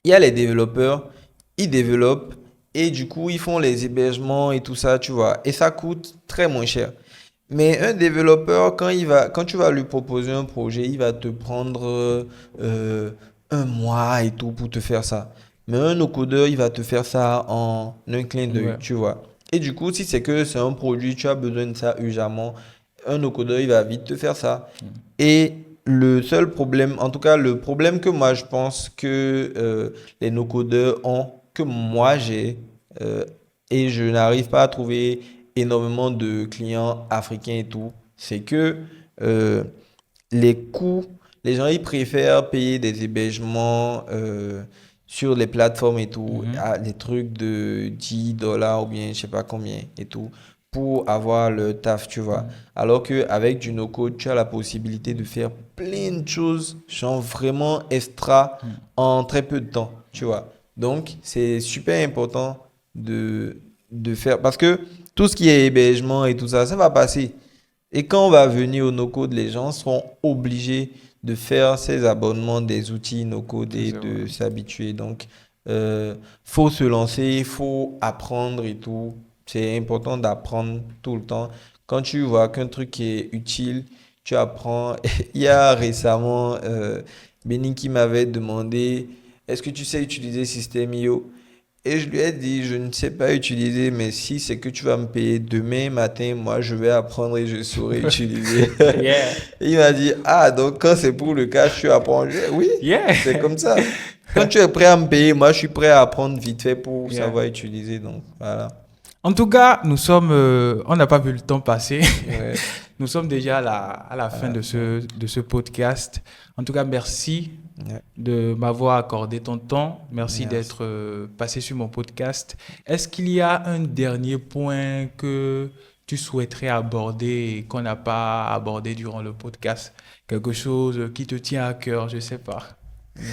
il y a les développeurs, ils développent et du coup, ils font les hébergements et tout ça, tu vois. Et ça coûte très moins cher. Mais un développeur, quand tu vas lui proposer un projet, il va te prendre euh, un mois et tout pour te faire ça. Mais un no-codeur, il va te faire ça en un clin d'œil, Ouais. tu vois. Et du coup, si c'est que c'est un produit, tu as besoin de ça urgemment, un no-codeur, il va vite te faire ça. Et le seul problème, en tout cas, le problème que moi je pense que les no-codeurs ont, que moi j'ai, euh, et je n'arrive pas à trouver énormément de clients africains et tout, c'est que euh, les coûts, les gens ils préfèrent payer des hébergements sur les plateformes et tout, Mhm. à des trucs de $10 ou bien je sais pas combien et tout, pour avoir le taf, tu vois. Mhm. Alors qu'avec du no-code, tu as la possibilité de faire plein de choses, genre vraiment extra en très peu de temps, tu vois. Donc, c'est super important de faire, parce que tout ce qui est hébergement et tout ça, ça va passer. Et quand on va venir au no-code, les gens seront obligés de faire ces abonnements des outils no-code Ça, et c'est vrai. de s'habituer. Donc, faut se lancer, faut apprendre et tout. C'est important d'apprendre tout le temps. Quand tu vois qu'un truc est utile, tu apprends. Il y a récemment Benny qui m'avait demandé, est-ce que tu sais utiliser System.io? Et je lui ai dit, je ne sais pas utiliser, mais si c'est que tu vas me payer demain matin, moi je vais apprendre et je saurai utiliser. Yeah. Et il m'a dit, ah, donc quand c'est pour le cas, tu apprends. Je dis, oui, c'est Yeah. comme ça. Quand tu es prêt à me payer, moi je suis prêt à apprendre vite fait pour Yeah. savoir utiliser. Donc voilà. En tout cas, on n'a pas vu le temps passer. Ouais, Nous sommes déjà à la à fin la de fin. ce podcast. En tout cas, merci Ouais, de m'avoir accordé ton temps. Merci merci. d'être passé sur mon podcast. Est-ce qu'il y a un dernier point que tu souhaiterais aborder et qu'on n'a pas abordé durant le podcast? Quelque chose qui te tient à cœur, je sais pas.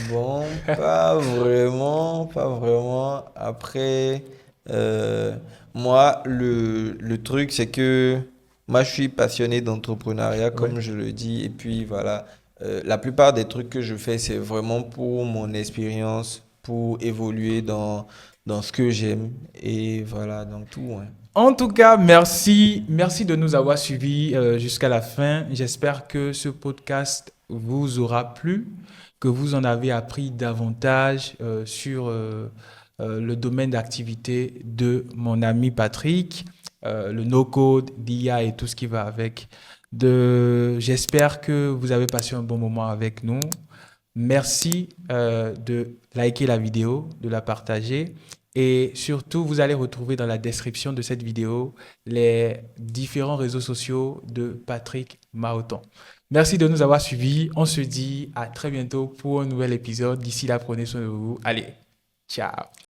Bon, pas vraiment, pas vraiment. Après, euh, moi, le truc, c'est que moi, je suis passionné d'entrepreneuriat, Ouais. comme je le dis. Et puis, voilà, la plupart des trucs que je fais, c'est vraiment pour mon expérience, pour évoluer dans ce que j'aime. Et voilà, dans tout, ouais. En tout cas, merci, merci de nous avoir suivis jusqu'à la fin. J'espère que ce podcast vous aura plu, que vous en avez appris davantage sur le domaine d'activité de mon ami Patrick, le no-code, l'IA et tout ce qui va avec. J'espère que vous avez passé un bon moment avec nous. Merci de liker la vidéo, de la partager. Et surtout, vous allez retrouver dans la description de cette vidéo les différents réseaux sociaux de Patrick Mahoton. Merci de nous avoir suivis. On se dit à très bientôt pour un nouvel épisode. D'ici là, prenez soin de vous. Allez, ciao.